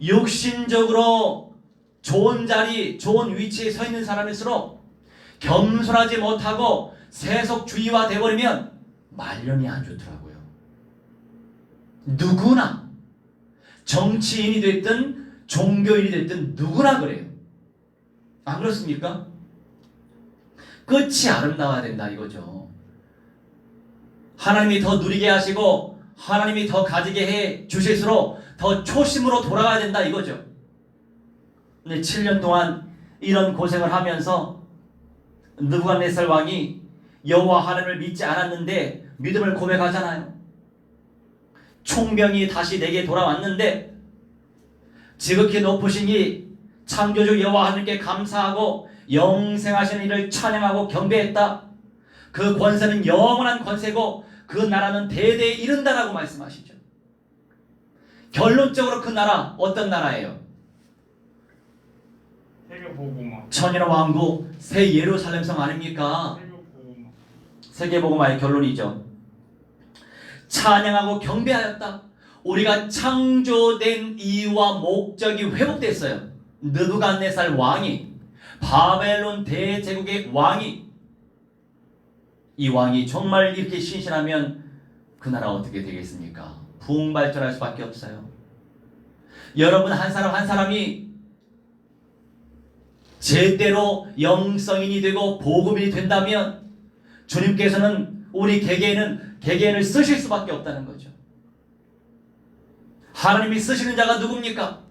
육신적으로 좋은 자리, 좋은 위치에 서 있는 사람일수록 겸손하지 못하고 세속주의화 돼버리면 말년이 안 좋더라고요. 누구나 정치인이 됐든 종교인이 됐든 누구나 그래요. 안 그렇습니까? 끝이 아름다워야 된다 이거죠. 하나님이 더 누리게 하시고 하나님이 더 가지게 해 주실수록 더 초심으로 돌아가야 된다 이거죠. 근데 7년 동안 이런 고생을 하면서 느부갓네살 왕이 여호와 하나님을 믿지 않았는데 믿음을 고백하잖아요. 총명이 다시 내게 돌아왔는데 지극히 높으신 이 창조주 여호와 하나님께 감사하고 영생하시는 이를 찬양하고 경배했다. 그 권세는 영원한 권세고 그 나라는 대대에 이른다라고 말씀하시죠. 결론적으로 그 나라 어떤 나라예요? 천일의 왕국 새 예루살렘성 아닙니까? 세계복음화의 결론이죠. 찬양하고 경배하였다. 우리가 창조된 이유와 목적이 회복됐어요. 느부갓네살 왕이, 바벨론 대제국의 왕이, 이 왕이 정말 이렇게 신실하면 그 나라 어떻게 되겠습니까? 부흥발전할 수밖에 없어요. 여러분 한 사람 한 사람이 제대로 영성인이 되고 복음인이 된다면 주님께서는 우리 개개인을 쓰실 수밖에 없다는 거죠. 하나님이 쓰시는 자가 누굽니까?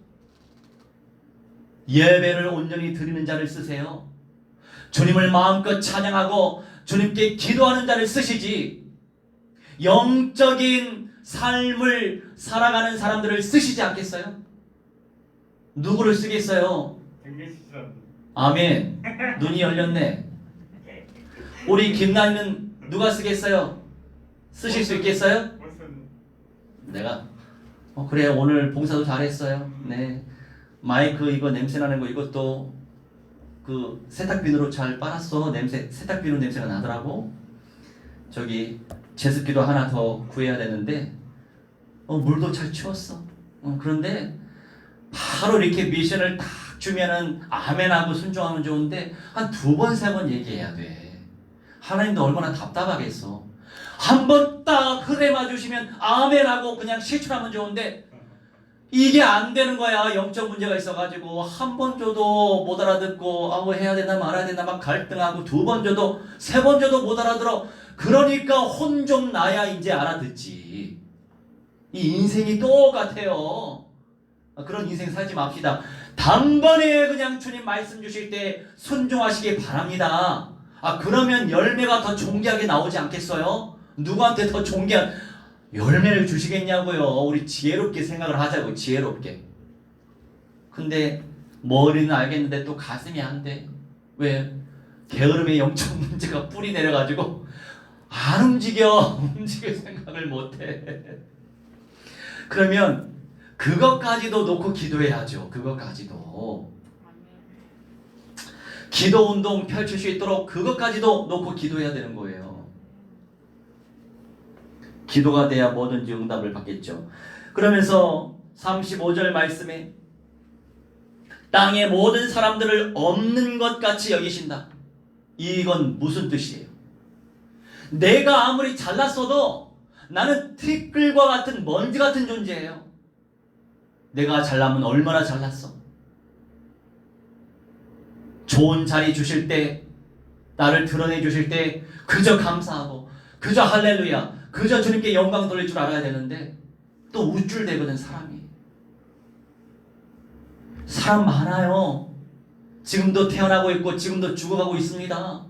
예배를 온전히 드리는 자를 쓰세요. 주님을 마음껏 찬양하고 주님께 기도하는 자를 쓰시지 영적인 삶을 살아가는 사람들을 쓰시지 않겠어요? 누구를 쓰겠어요? 아멘. 눈이 열렸네. 우리 김나희는 누가 쓰겠어요? 쓰실 수 있겠어요? 내가 그래 오늘 봉사도 잘했어요. 네 마이크 이거 냄새나는 거 이것도 그 세탁비누로 잘 빨았어. 세탁비누 냄새가 나더라고. 저기 제습기도 하나 더 구해야 되는데 물도 잘 치웠어. 그런데 바로 이렇게 미션을 딱 주면은 아멘하고 순종하면 좋은데 한 2번, 3번 얘기해야 돼. 하나님도 얼마나 답답하겠어. 한 번 딱 흐레마 주시면 아멘하고 그냥 실천하면 좋은데 이게 안 되는 거야. 영적 문제가 있어가지고 한 번 줘도 못 알아듣고 해야 되나 말아야 되나 막 갈등하고 2번 줘도 3번 줘도 못 알아들어. 그러니까 혼 좀 나야 이제 알아듣지. 이 인생이 똑같아요. 그런 인생 살지 맙시다. 단번에 그냥 주님 말씀 주실 때 순종하시기 바랍니다. 그러면 열매가 더 존귀하게 나오지 않겠어요? 누구한테 더 존귀한 열매를 주시겠냐고요. 우리 지혜롭게 생각을 하자고. 지혜롭게. 근데 머리는 알겠는데 또 가슴이 안 돼. 왜? 게으름의 영적 문제가 뿌리 내려가지고 안 움직여. 움직일 생각을 못해. 그러면 그것까지도 놓고 기도해야죠. 그것까지도. 기도 운동 펼칠 수 있도록 그것까지도 놓고 기도해야 되는 거예요. 기도가 돼야 뭐든지 응답을 받겠죠. 그러면서 35절 말씀에 땅의 모든 사람들을 없는 것 같이 여기신다. 이건 무슨 뜻이에요? 내가 아무리 잘났어도 나는 티끌과 같은 먼지 같은 존재예요. 내가 잘나면 얼마나 잘났어. 좋은 자리 주실 때, 나를 드러내 주실 때 그저 감사하고 그저 할렐루야, 그저 주님께 영광 돌릴 줄 알아야 되는데 또 우쭐대거든. 사람 많아요. 지금도 태어나고 있고 지금도 죽어가고 있습니다.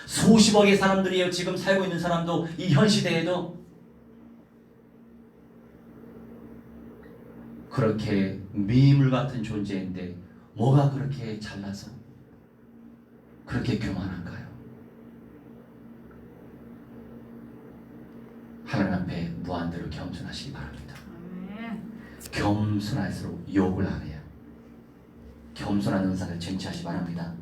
수십억의 사람들이에요. 지금 살고 있는 사람도 이 현 시대에도. 그렇게 미물 같은 존재인데 뭐가 그렇게 잘나서 그렇게 교만한가요? 하나님 앞에 무한대로 겸손하시기 바랍니다. 겸손할수록 욕을 안 해요. 겸손한 은사를 쟁취하시기 바랍니다.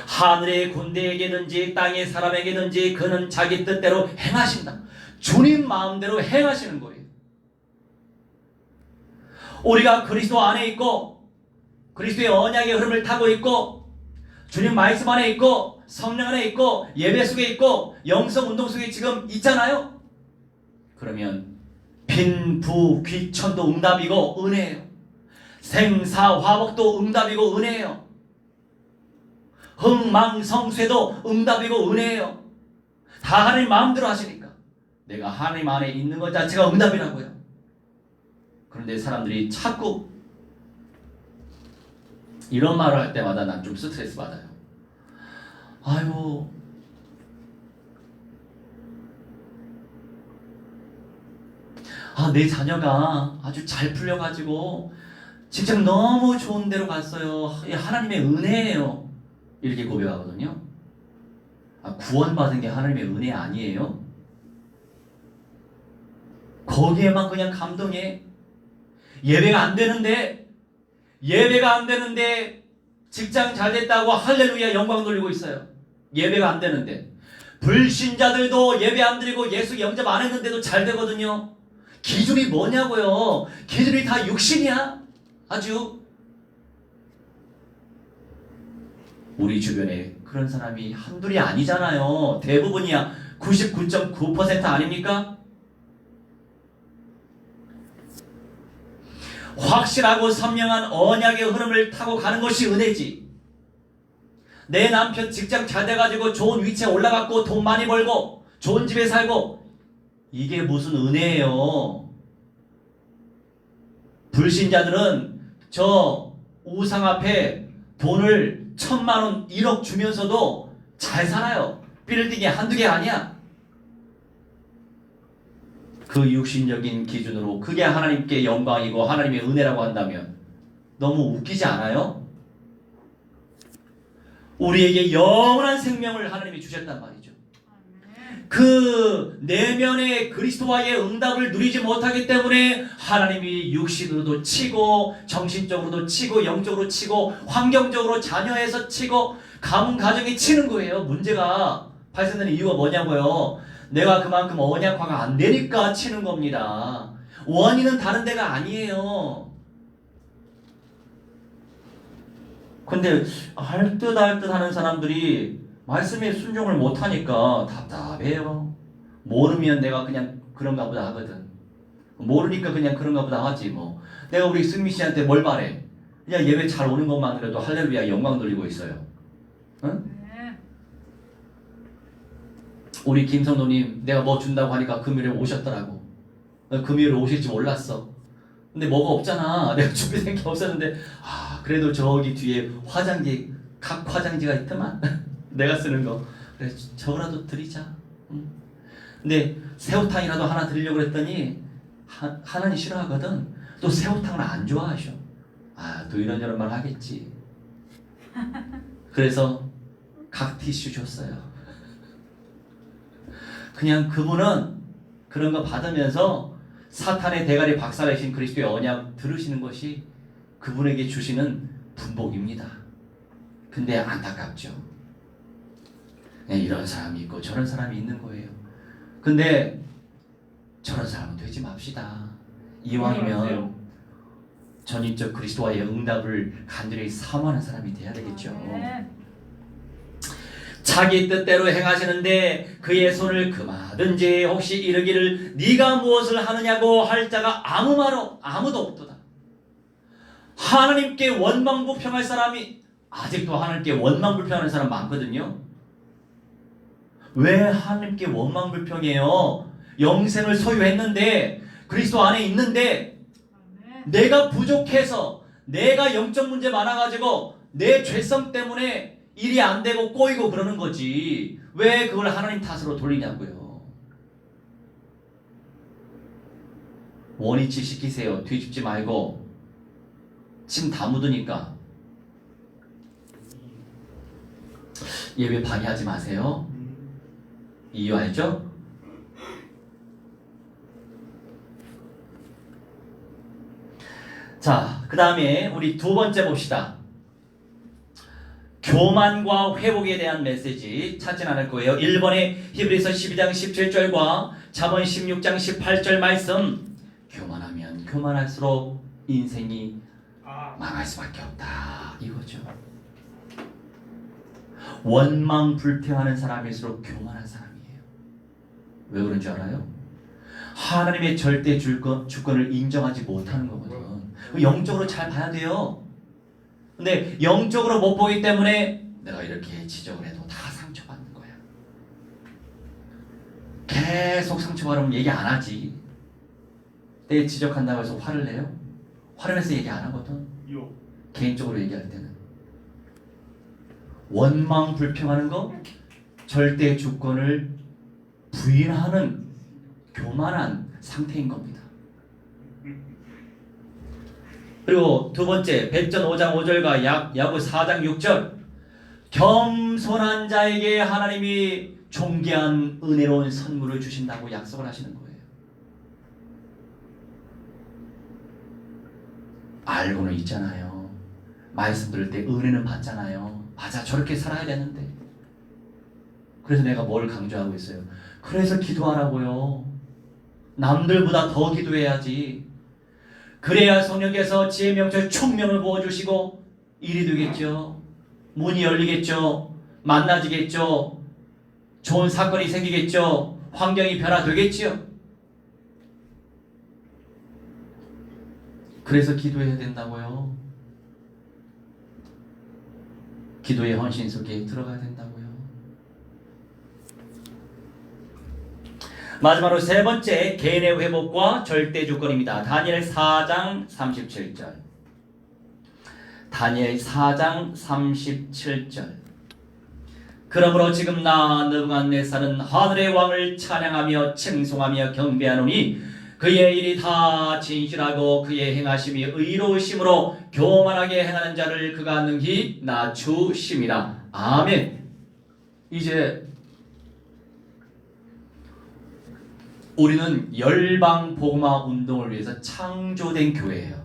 하늘의 군대에게든지 땅의 사람에게든지 그는 자기 뜻대로 행하신다. 주님 마음대로 행하시는 거예요. 우리가 그리스도 안에 있고 그리스도의 언약의 흐름을 타고 있고 주님 말씀 안에 있고 성령 안에 있고 예배 속에 있고 영성 운동 속에 지금 있잖아요. 그러면 빈부 귀천도 응답이고 은혜예요. 생사화복도 응답이고 은혜예요. 흥망성쇠도 응답이고 은혜예요. 다 하나님 마음대로 하시니까 내가 하나님 안에 있는 것 자체가 응답이라고요. 그런데 사람들이 자꾸 이런 말을 할 때마다 난 좀 스트레스 받아요. 아유, 내 자녀가 아주 잘 풀려가지고 직장 너무 좋은 데로 갔어요. 하나님의 은혜예요. 이렇게 고백하거든요. 구원받은 게 하나님의 은혜 아니에요? 거기에만 그냥 감동해. 예배가 안 되는데 직장 잘 됐다고 할렐루야 영광 돌리고 있어요. 예배가 안 되는데. 불신자들도 예배 안 드리고 예수 영접 안 했는데도 잘 되거든요. 기준이 뭐냐고요? 기준이 다 육신이야. 아주. 우리 주변에 그런 사람이 한둘이 아니잖아요. 대부분이야. 99.9% 아닙니까? 확실하고 선명한 언약의 흐름을 타고 가는 것이 은혜지. 내 남편 직장 잘 돼가지고 좋은 위치에 올라갔고 돈 많이 벌고 좋은 집에 살고 이게 무슨 은혜예요. 불신자들은 저 우상 앞에 돈을 1,000만 원 1억 주면서도 잘 살아요. 빌딩이 한두 개 아니야. 그 육신적인 기준으로 그게 하나님께 영광이고 하나님의 은혜라고 한다면 너무 웃기지 않아요? 우리에게 영원한 생명을 하나님이 주셨단 말이죠. 그 내면의 그리스도와의 응답을 누리지 못하기 때문에 하나님이 육신으로도 치고 정신적으로도 치고 영적으로 치고 환경적으로 자녀에서 치고 가문 가정이 치는 거예요. 문제가 발생되는 이유가 뭐냐고요. 내가 그만큼 언약화가 안 되니까 치는 겁니다. 원인은 다른 데가 아니에요. 근데 할 듯 하는 사람들이 말씀에 순종을 못하니까 답답해요. 모르면 내가 그냥 그런가 보다 하거든. 모르니까 그냥 그런가 보다 하지 뭐. 내가 우리 승미 씨한테 뭘 바래? 그냥 예배 잘 오는 것만으로도 할렐루야 영광 돌리고 있어요. 응? 우리 김성도님 내가 뭐 준다고 하니까 금요일에 오셨더라고. 금요일에 오실지 몰랐어. 근데 뭐가 없잖아. 내가 준비된 게 없었는데 그래도 저기 뒤에 화장지 각 화장지가 있더만 내가 쓰는 거. 그래 저거라도 드리자. 응. 근데 새우탕이라도 하나 드리려고 그랬더니 하나님 싫어하거든. 또 새우탕을 안 좋아하셔. 또 이런저런 말 하겠지. 그래서 각 티슈 줬어요. 그냥 그분은 그런 거 받으면서 사탄의 대가리 박살내신 그리스도의 언약 들으시는 것이 그분에게 주시는 분복입니다. 근데 안타깝죠. 이런 사람이 있고 저런 사람이 있는 거예요. 근데 저런 사람은 되지 맙시다. 이왕이면 전인적 그리스도와의 응답을 간절히 사모하는 사람이 돼야 되겠죠. 자기 뜻대로 행하시는데 그의 손을 금하든지 혹시 이르기를 네가 무엇을 하느냐고 할 자가 아무도 없도다. 하나님께 원망불평할 사람이 아직도 하나님께 원망불평하는 사람 많거든요. 왜 하나님께 원망불평해요? 영생을 소유했는데 그리스도 안에 있는데 내가 부족해서 내가 영적 문제 많아가지고 내 죄성 때문에 일이 안 되고 꼬이고 그러는 거지. 왜 그걸 하나님 탓으로 돌리냐고요. 원위치 시키세요. 뒤집지 말고. 침 다 묻으니까 예배 방해하지 마세요. 이유 알죠? 자, 그 다음에 우리 두 번째 봅시다. 교만과 회복에 대한 메시지 찾진 않을 거예요. 1번에 히브리서 12장 17절과 잠언 16장 18절 말씀. 교만하면 교만할수록 인생이 망할 수밖에 없다. 이거죠. 원망불평하는 사람일수록 교만한 사람이에요. 왜 그런 줄 알아요? 하나님의 절대 주권을 인정하지 못하는 거거든. 영적으로 잘 봐야 돼요. 근데 영적으로 못 보기 때문에 내가 이렇게 지적을 해도 다 상처받는 거야. 계속 상처받으면 얘기 안 하지. 내 지적한다고 해서 화를 내요? 화를 내서 얘기 안 하거든. 개인적으로 얘기할 때는 원망불평하는 거, 절대 주권을 부인하는 교만한 상태인 겁니다. 그리고 두 번째 백전 5장 5절과 야고 4장 6절. 겸손한 자에게 하나님이 존귀한 은혜로운 선물을 주신다고 약속을 하시는 거예요. 알고는 있잖아요. 말씀 들을 때 은혜는 받잖아요. 맞아, 저렇게 살아야 되는데. 그래서 내가 뭘 강조하고 있어요? 그래서 기도하라고요. 남들보다 더 기도해야지. 그래야 성령께서 지혜 명철 총명을 부어주시고 일이 되겠죠. 문이 열리겠죠. 만나지겠죠. 좋은 사건이 생기겠죠. 환경이 변화되겠죠. 그래서 기도해야 된다고요. 기도의 헌신 속에 들어가야 된다고요. 마지막으로 세 번째, 개인의 회복과 절대 주권입니다. 다니엘 4장 37절. 다니엘 4장 37절. 그러므로 지금 나 느부갓네살은 하늘의 왕을 찬양하며 칭송하며 경배하노니 그의 일이 다 진실하고 그의 행하심이 의로우심으로 교만하게 행하는 자를 그가 능히 낮추심이라. 아멘. 이제 우리는 열방 복음화 운동을 위해서 창조된 교회예요.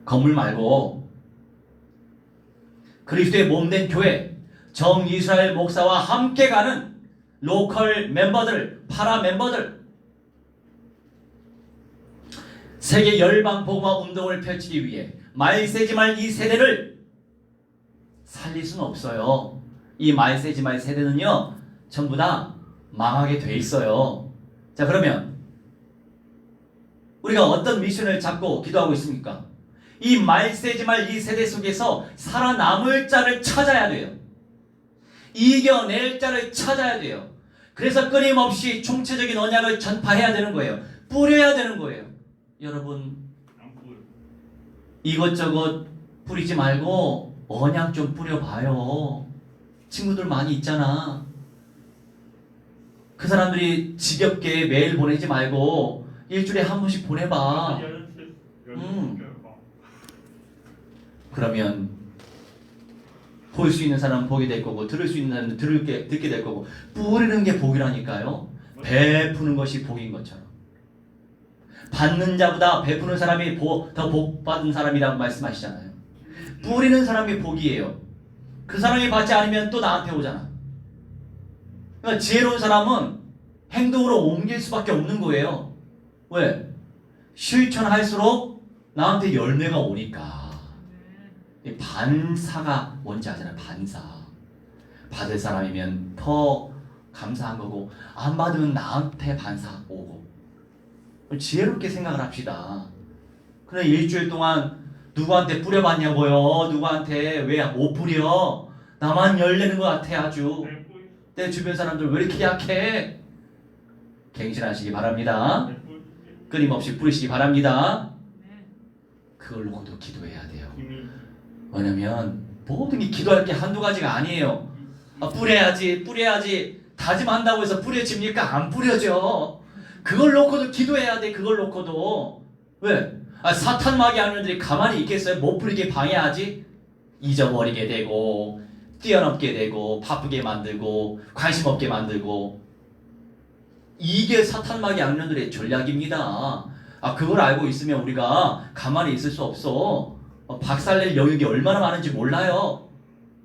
건물 말고 그리스도의 몸된 교회, 정이스라엘 목사와 함께 가는 로컬 멤버들, 파라 멤버들, 세계 열방 복음화 운동을 펼치기 위해 말세지말 이 세대를 살릴 수는 없어요. 이 말세지말 세대는요, 전부 다 망하게 돼 있어요. 자, 그러면 우리가 어떤 미션을 잡고 기도하고 있습니까? 이 말세지말 이 세대 속에서 살아남을 자를 찾아야 돼요. 이겨낼 자를 찾아야 돼요. 그래서 끊임없이 총체적인 언약을 전파해야 되는 거예요. 뿌려야 되는 거예요. 여러분, 이것저것 뿌리지 말고 언약 좀 뿌려봐요. 친구들 많이 있잖아. 그 사람들이 지겹게 메일 보내지 말고 일주일에 한 번씩 보내봐. 그러면 볼 수 있는 사람은 보게 될 거고, 들을 수 있는 사람은 듣게 될 거고, 뿌리는 게 복이라니까요. 베푸는 것이 복인 것처럼. 받는 자보다 베푸는 사람이 더 복 받은 사람이라고 말씀하시잖아요. 뿌리는 사람이 복이에요. 그 사람이 받지 않으면 또 나한테 오잖아. 그러니까 지혜로운 사람은 행동으로 옮길 수밖에 없는 거예요. 왜? 실천할수록 나한테 열매가 오니까. 반사가 뭔지 아잖아요. 반사. 받을 사람이면 더 감사한 거고, 안 받으면 나한테 반사 오고. 지혜롭게 생각을 합시다. 그래, 일주일 동안 누구한테 뿌려봤냐고요? 누구한테 왜 못 뿌려? 나만 열내는 것 같아. 아주 내 주변 사람들 왜 이렇게 약해? 갱신하시기 바랍니다. 끊임없이 뿌리시기 바랍니다. 그걸 놓고도 기도해야 돼요. 왜냐면 모든 게 기도할 게 한두 가지가 아니에요. 뿌려야지 다짐한다고 해서 뿌려집니까? 안 뿌려져. 그걸 놓고도 기도해야 돼. 그걸 놓고도. 왜? 사탄 마귀 악령들이 가만히 있겠어요? 못 뿌리게 방해하지? 잊어버리게 되고, 뛰어넘게 되고, 바쁘게 만들고, 관심 없게 만들고. 이게 사탄 마귀 악령들의 전략입니다. 그걸 알고 있으면 우리가 가만히 있을 수 없어. 박살낼 영역이 얼마나 많은지 몰라요.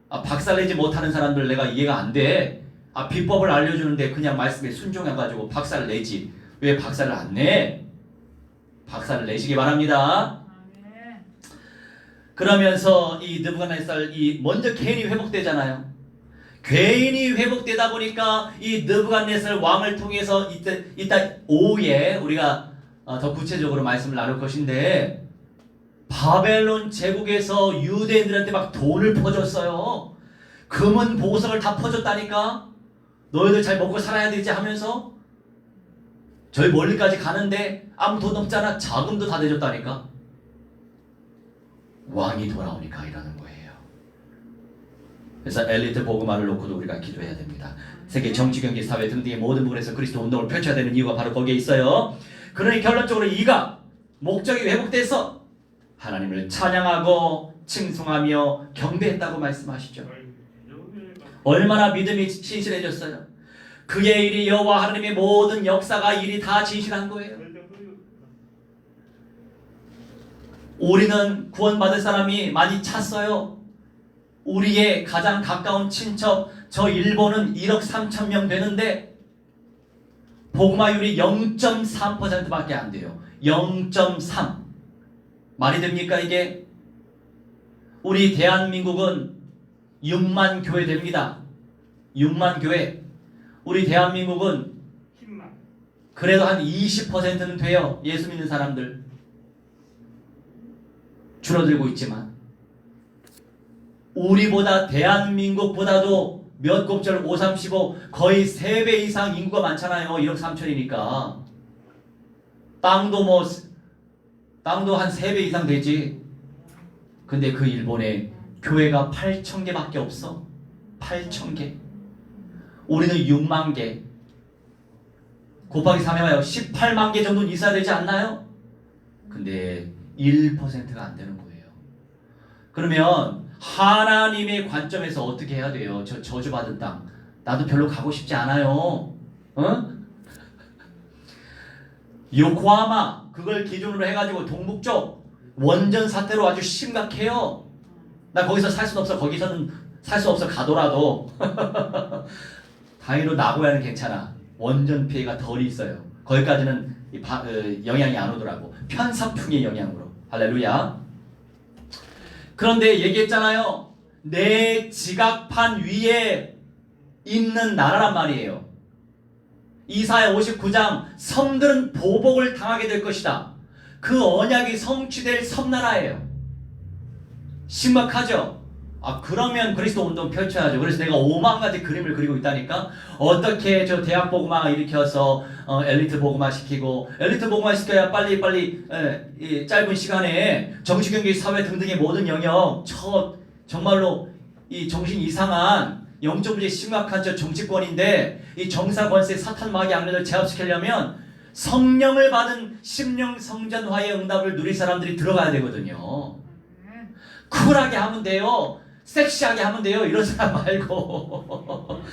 박살내지 못하는 사람들 내가 이해가 안 돼. 비법을 알려주는데 그냥 말씀에 순종해가지고 박살을 내지. 왜 박살을 안 내? 박살을 내시기 바랍니다. 그러면서 이 느부갓네살 먼저 개인이 회복되잖아요. 개인이 회복되다 보니까 이 느부갓네살 왕을 통해서 이따 오후에 우리가 더 구체적으로 말씀을 나눌 것인데, 바벨론 제국에서 유대인들한테 막 돈을 퍼줬어요. 금은 보석을 다 퍼줬다니까. 너희들 잘 먹고 살아야 되지 하면서 저희 멀리까지 가는데 아무 돈 없잖아. 자금도 다 내줬다니까. 왕이 돌아오니까 이러는 거예요. 그래서 엘리트 복음화를 놓고도 우리가 기도해야 됩니다. 세계 정치, 경제, 사회 등등의 모든 부분에서 그리스도 운동을 펼쳐야 되는 이유가 바로 거기에 있어요. 그러니 결론적으로 이가 목적이 회복돼서 하나님을 찬양하고 칭송하며 경배했다고 말씀하시죠. 얼마나 믿음이 신실해졌어요. 그의 일이 여호와 하나님의 모든 역사가 일이 다 진실한 거예요. 우리는 구원받을 사람이 많이 찼어요. 우리의 가장 가까운 친척 저 일본은 1억 3천 명 되는데 복음화율이 0.3%밖에 안 돼요. 0.3. 말이 됩니까 이게? 우리 대한민국은 6만 교회 됩니다. 6만 교회. 우리 대한민국은 그래도 한 20%는 돼요. 예수 믿는 사람들. 줄어들고 있지만 우리보다 대한민국보다도 몇 곱절 5, 3, 15 거의 3배 이상 인구가 많잖아요. 1억 3천이니까. 땅도 한 3배 이상 되지. 근데 그 일본에 교회가 8천 개밖에 없어. 8천 개. 우리는 6만 개. 곱하기 3 해봐요. 18만 개 정도는 있어야 되지 않나요? 근데 1%가 안 되는 거예요. 그러면 하나님의 관점에서 어떻게 해야 돼요? 저 저주받은 땅. 나도 별로 가고 싶지 않아요. 요코하마 그걸 기준으로 해가지고 동북쪽 원전 사태로 아주 심각해요. 나 거기서 살 수는 없어. 거기서는 살 수 없어. 가더라도 다행히도 나고야는 괜찮아. 원전 피해가 덜 있어요. 거기까지는 영향이 안 오더라고. 편서풍의 영향으로. 할렐루야. 그런데 얘기했잖아요. 내 지각판 위에 있는 나라란 말이에요. 이사야 59장 섬들은 보복을 당하게 될 것이다. 그 언약이 성취될 섬나라예요. 심각하죠? 그러면 그리스도 운동 펼쳐야죠. 그래서 내가 5만 가지 그림을 그리고 있다니까. 어떻게 저 대학 보고마 일으켜서 엘리트 보고마 시키고, 엘리트 보고마 시켜야 빨리 이 짧은 시간에 정치, 경제, 사회 등등의 모든 영역 정말로 이 정신 이상한 영적 문제 심각한 저 정치권인데, 이 정사 권세 사탄 마귀 악령을 제압시키려면 성령을 받은 심령 성전화의 응답을 누릴 사람들이 들어가야 되거든요. 쿨하게 하면 돼요. 섹시하게 하면 돼요. 이런 사람 말고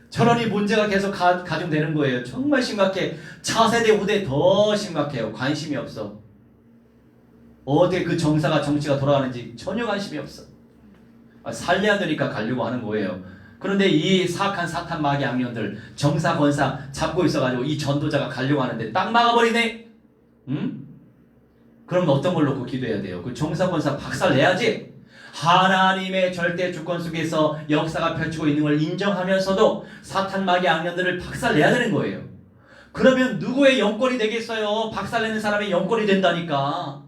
저러니 문제가 계속 가중되는 거예요. 정말 심각해. 차세대 후대 더 심각해요. 관심이 없어. 어떻게 그 정사가 정치가 돌아가는지 전혀 관심이 없어. 살려야 되니까 가려고 하는 거예요. 그런데 이 사악한 사탄 마귀 악령들 정사 권사 잡고 있어가지고 이 전도자가 가려고 하는데 딱 막아버리네. 응? 그럼 어떤 걸 놓고 기도해야 돼요? 그 정사 권사 박살내야지. 하나님의 절대 주권 속에서 역사가 펼치고 있는 걸 인정하면서도 사탄 마귀 악령들을 박살내야 되는 거예요. 그러면 누구의 영권이 되겠어요? 박살내는 사람의 영권이 된다니까.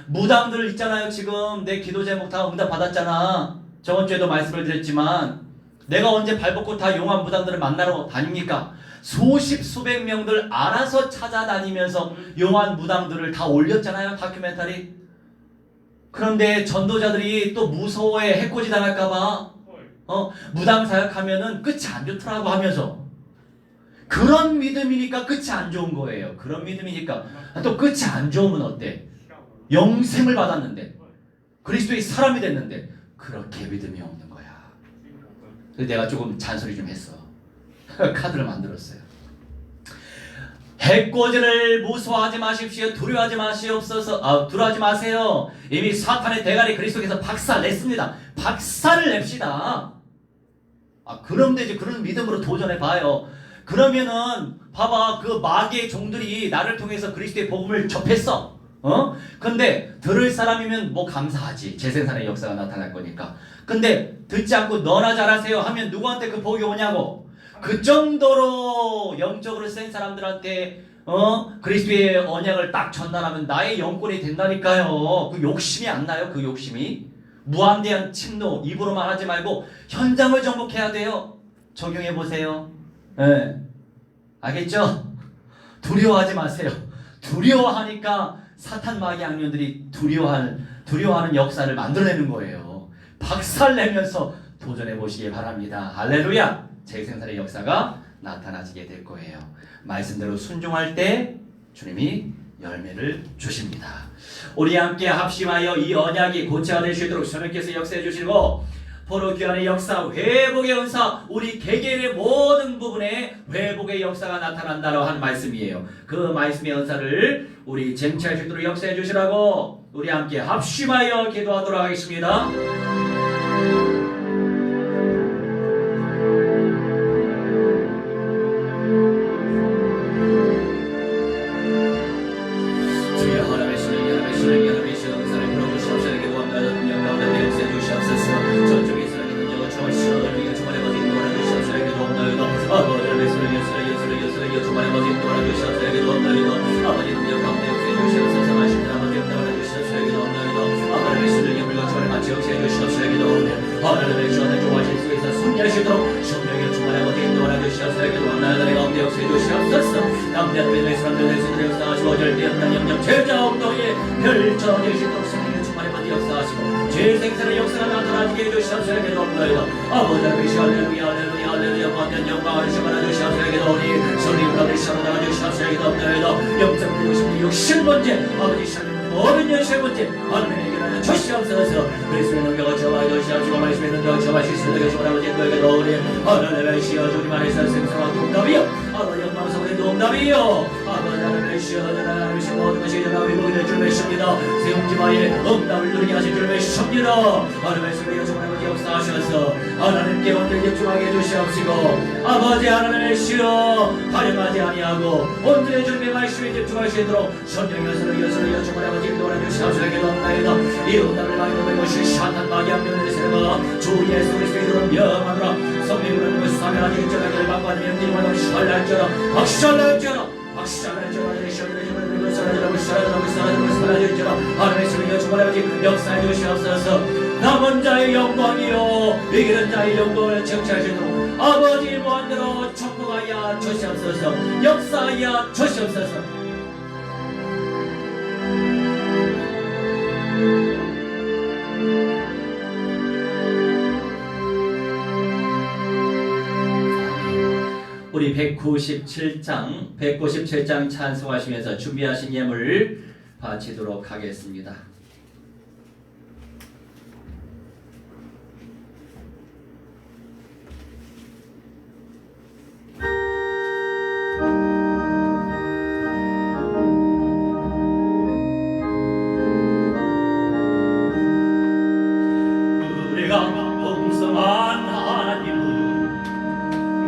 무당들 있잖아요. 지금 내 기도 제목 다 응답 받았잖아. 저번 주에도 말씀을 드렸지만 내가 언제 발벗고 다 용한 무당들을 만나러 다닙니까? 수십 수백 명들 알아서 찾아다니면서 용한 무당들을 다 올렸잖아요. 다큐멘터리. 그런데 전도자들이 또 무서워해. 해코지 당할까봐 무당 사역하면은 끝이 안 좋더라고 하면서, 그런 믿음이니까 끝이 안 좋은 거예요. 그런 믿음이니까. 또 끝이 안 좋으면 어때? 영생을 받았는데, 그리스도의 사람이 됐는데 그렇게 믿음이 없는 거야. 그래서 내가 조금 잔소리 좀 했어. 카드를 만들었어요. 해코지를 무서워하지 마십시오. 두려워하지 마시옵소서. 두려워하지 마세요. 이미 사탄의 대가리 그리스도께서 박살냈습니다. 박살을 냅시다. 그럼 되지. 그런 믿음으로 도전해봐요. 그러면은 봐봐, 그 마귀의 종들이 나를 통해서 그리스도의 복음을 접했어. 근데 들을 사람이면 뭐 감사하지. 재생산의 역사가 나타날 거니까. 근데 듣지 않고 너나 잘하세요 하면 누구한테 그 복이 오냐고. 그 정도로 영적으로 센 사람들한테 그리스도의 언약을 딱 전달하면 나의 영권이 된다니까요. 그 욕심이 안 나요? 그 욕심이 무한대한 침노. 입으로만 하지 말고 현장을 정복해야 돼요. 적용해 보세요. 네. 알겠죠? 두려워하지 마세요. 두려워하니까 사탄 마귀 악령들이 두려워하는 역사를 만들어내는 거예요. 박살내면서 도전해 보시기 바랍니다. 할렐루야. 재생산의 역사가 나타나지게 될 거예요. 말씀대로 순종할 때 주님이 열매를 주십니다. 우리 함께 합심하여 이 언약이 고체가 될 수 있도록 주님께서 역사해 주시고, 포로 귀환의 역사, 회복의 은사, 우리 개개인의 모든 부분에 회복의 역사가 나타난다고 하는 말씀이에요. 그 말씀의 은사를 우리 쟁취할 수 있도록 역사해 주시라고 우리 함께 합심하여 기도하도록 하겠습니다. 재생산의 역사가 나타나게 해주시옵소서. 기도합니다. 아버지 아버지 할렐루야 할렐루야 할렐루야. 받는 영광을 주시옵소서. 기도하니 성령 가운데 시험하다가 주시옵소서. 기도합니다. 0.65 60번째 아버지 시험 모든 연세 번째 하나님의 하여 주시옵소서. 그리스도의 능력을 저하여 주시옵시고 말씀의 능력을 저하실 수 있게 주님 아버지 그에게 넣으리. 하나님의 시여 주님 안에서 생성한 동답이여 아버지 영광스러운 동답이여 아버지 하나님의 시여 하나님의 시여 모든 것이 전하고 회복이 될 줄 믿습니다. 세움지마에 응답을 누리게 하실 줄 믿습니다. 하나님의 소리여 주님 아버지 역사하셔서 하나님께 온전히 집중하게 해주시옵시고 아버지 하나님의 시여 활용하지 아니하고 온전히 주님의 말씀에 집중하시도록 성령의 소리여 주님 아버지 인도하여 주시옵소서. 기도합니다. 이 응답을 많이 받는 것이 사탄 마귀한 면을 세우고 주 예수 그리스도의 이름으로 명하노라. 성령으로 사명하지 인정하기를 받받으며 기도하며 살랄지어다 박살날지어다 박살날지어다 살랄지어다 하나님의 소리여 주님 아버지 역사해 주시옵소서. 남은 자의 영광이요 이기는 자의 영광을 청취하시도록 아버지 무한대로 축복하여 주시옵소서. 역사하여 주시옵소서. 우리 197장 찬송하시면서 준비하신 예물 바치도록 하겠습니다. 우리가 풍성한 하나님은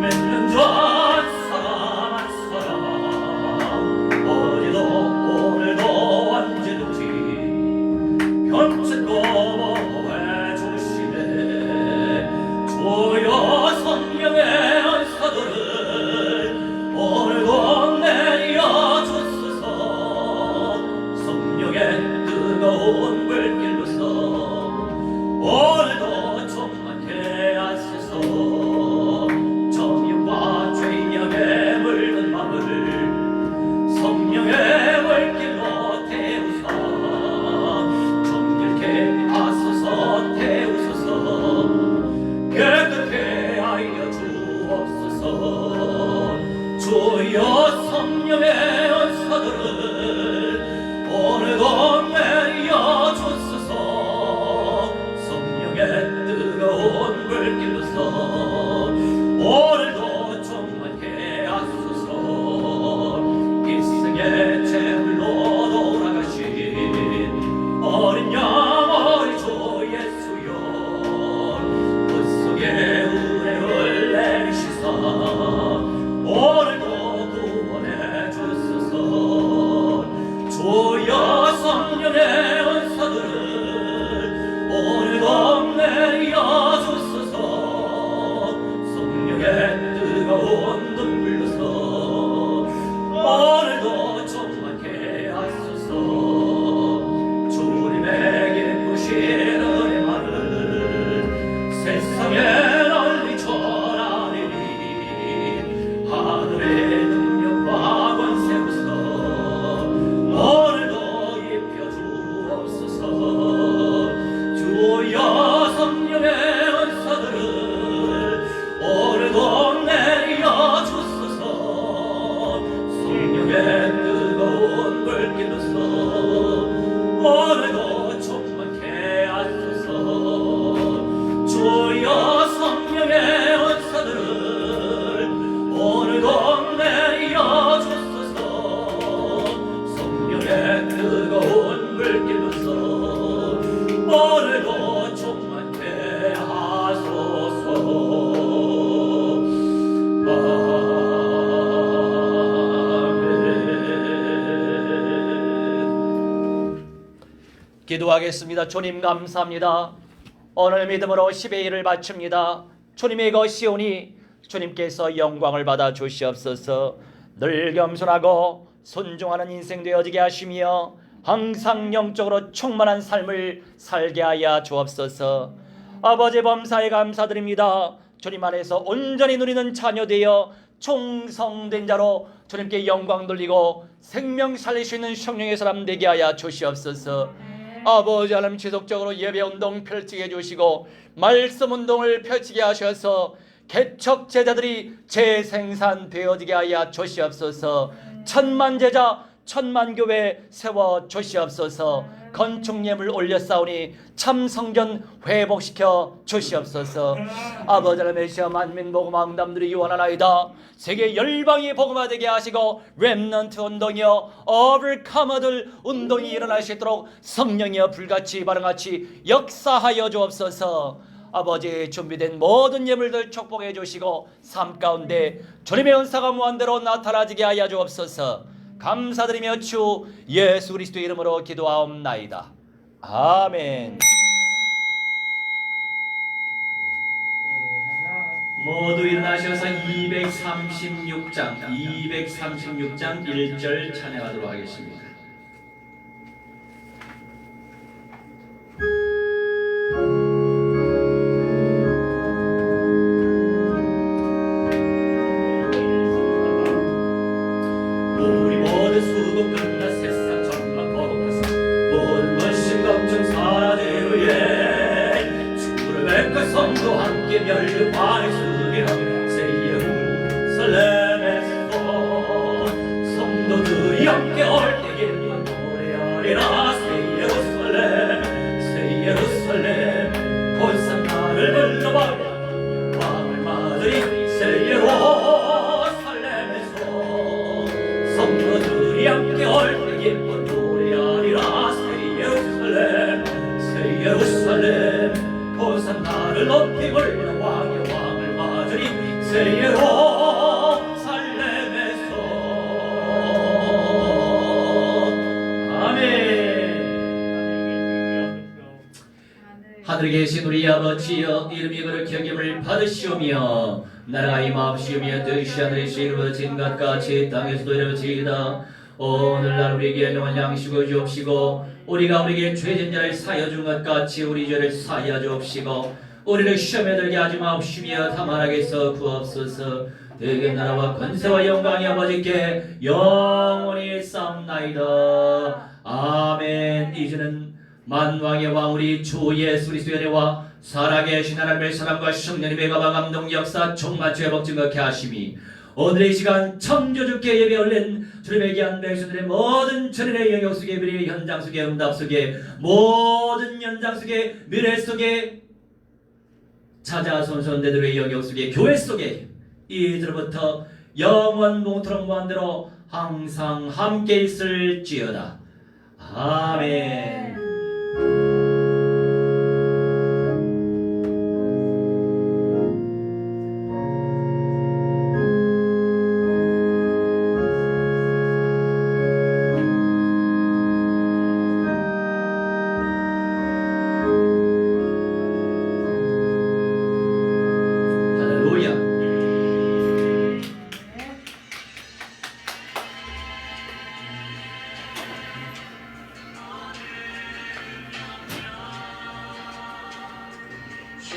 맺는 자 주여 성령의 은사들을 오늘도 내려 주소서. 성령의 뜨거운 불길로서 오늘도 충만케 하소서. 일생의 제물로 돌아가신 어린 양 어린 주 예수여 그 속에 은혜를 내리시사 오늘도 구원해 주소서. 주여 성령의 은사들을 오늘도 내려 주소서. 성령의 뜨거운 눈물로서 오늘도 충만케 하소서. 주님의 기쁘신 은혜만을 세상에 널리 전하리니 하늘의 능력과 권세로서 오늘도 입혀 주옵소서. 주여 성령의 은사들을 오늘도 내려 주소서. 성령의 뜨거운 불길로서 오늘도 충만케 하소서. 주여 성령의 은사들을 오늘도 내려 주소서. 성령의 뜨거운 불길로서 오늘도 충만케 하소서. 기도하겠습니다. 주님 감사합니다. 오늘 믿음으로 10의 일을 바칩니다. 주님의 것이오니 주님께서 영광을 받아 주시옵소서. 늘 겸손하고 순종하는 인생 되어지게 하시며 항상 영적으로 충만한 삶을 살게 하여 주옵소서. 아버지 범사에 감사드립니다. 주님 안에서 온전히 누리는 자녀 되어 충성된 자로 주님께 영광 돌리고 생명 살릴 수 있는 성령의 사람 되게 하여 주시옵소서. 아버지 하나님 지속적으로 예배운동 펼치게 해주시고 말씀운동을 펼치게 하셔서 개척 제자들이 재생산되어지게 하여 주시옵소서. 천만 제자 천만교회 세워 주시옵소서. 건축예물 올렸사오니 참 성전 회복시켜 주시옵소서. 아버지 하나님 메시아 만민 복음화 응답들이 유언하나이다. 세계 열방이 복음화되게 하시고 렘넌트 운동이여 오버커머들 운동이 일어날 수 있도록 성령이여 불같이 바람같이 역사하여 주옵소서. 아버지 준비된 모든 예물들 축복해 주시고 삶 가운데 주님의 은사가 무한대로 나타나지게 하여 주옵소서. 감사드리며 주 예수 그리스도의 이름으로 기도하옵나이다. 아멘. 모두 일어나셔서 236장 1절 찬양하도록 하겠습니다. 우리 모두 수고 끝나 세상 전막 거룩하사 모든 근심 걱정 사라질 후에 주를 뵙고 성도 함께 멸류관에 수비하며 새 예루살렘에서 성도들이 함께 올 때에 노래하리라. 새 예루살렘 본산 나를 불러봐라. 왕을 맞으리 새 예루살렘에서 성도들이 함께 올 때 예쁜 노래하리라. 새 예루살렘 본산 나를 높이 불러 왕의 왕을 맞으리 새 예루살렘에서. 아멘. 하늘에 계신 우리 아버지여 이름이 그렇게 여김을 받으시오며 나라가 임하옵시오며 뜻이 하늘에서 이루어진 것 같이 땅에서도 이루어지이다. 오늘날 우리에게 일용할 양식을 주옵시고 우리가 우리에게 죄진 자를 사하여 준 것 같이 우리 죄를 사하여 주옵시고 우리를 시험에 들게 하지 마옵시며 다만 악에서 구하옵소서. 대개 나라와 권세와 영광이 아버지께 영원히 싸움나이다. 아멘. 이제는 만왕의 왕 우리 주 예수 그리스도의 은혜와 살아계신 하나님의 사랑과 성령님의 가방 감동 역사 종만주 회복 증거케 하심이 오늘 이 시간 창조주께 예배 올린 주님의 귀한 백성들의 모든 전인의 영역 속에 미래의 현장 속에 응답 속에 모든 현장 속에 미래 속에 찾아선 선대들의 영역 속에 교회 속에 이들부터 영원 몽토록 무한대로 항상 함께 있을지어다. 아멘. 주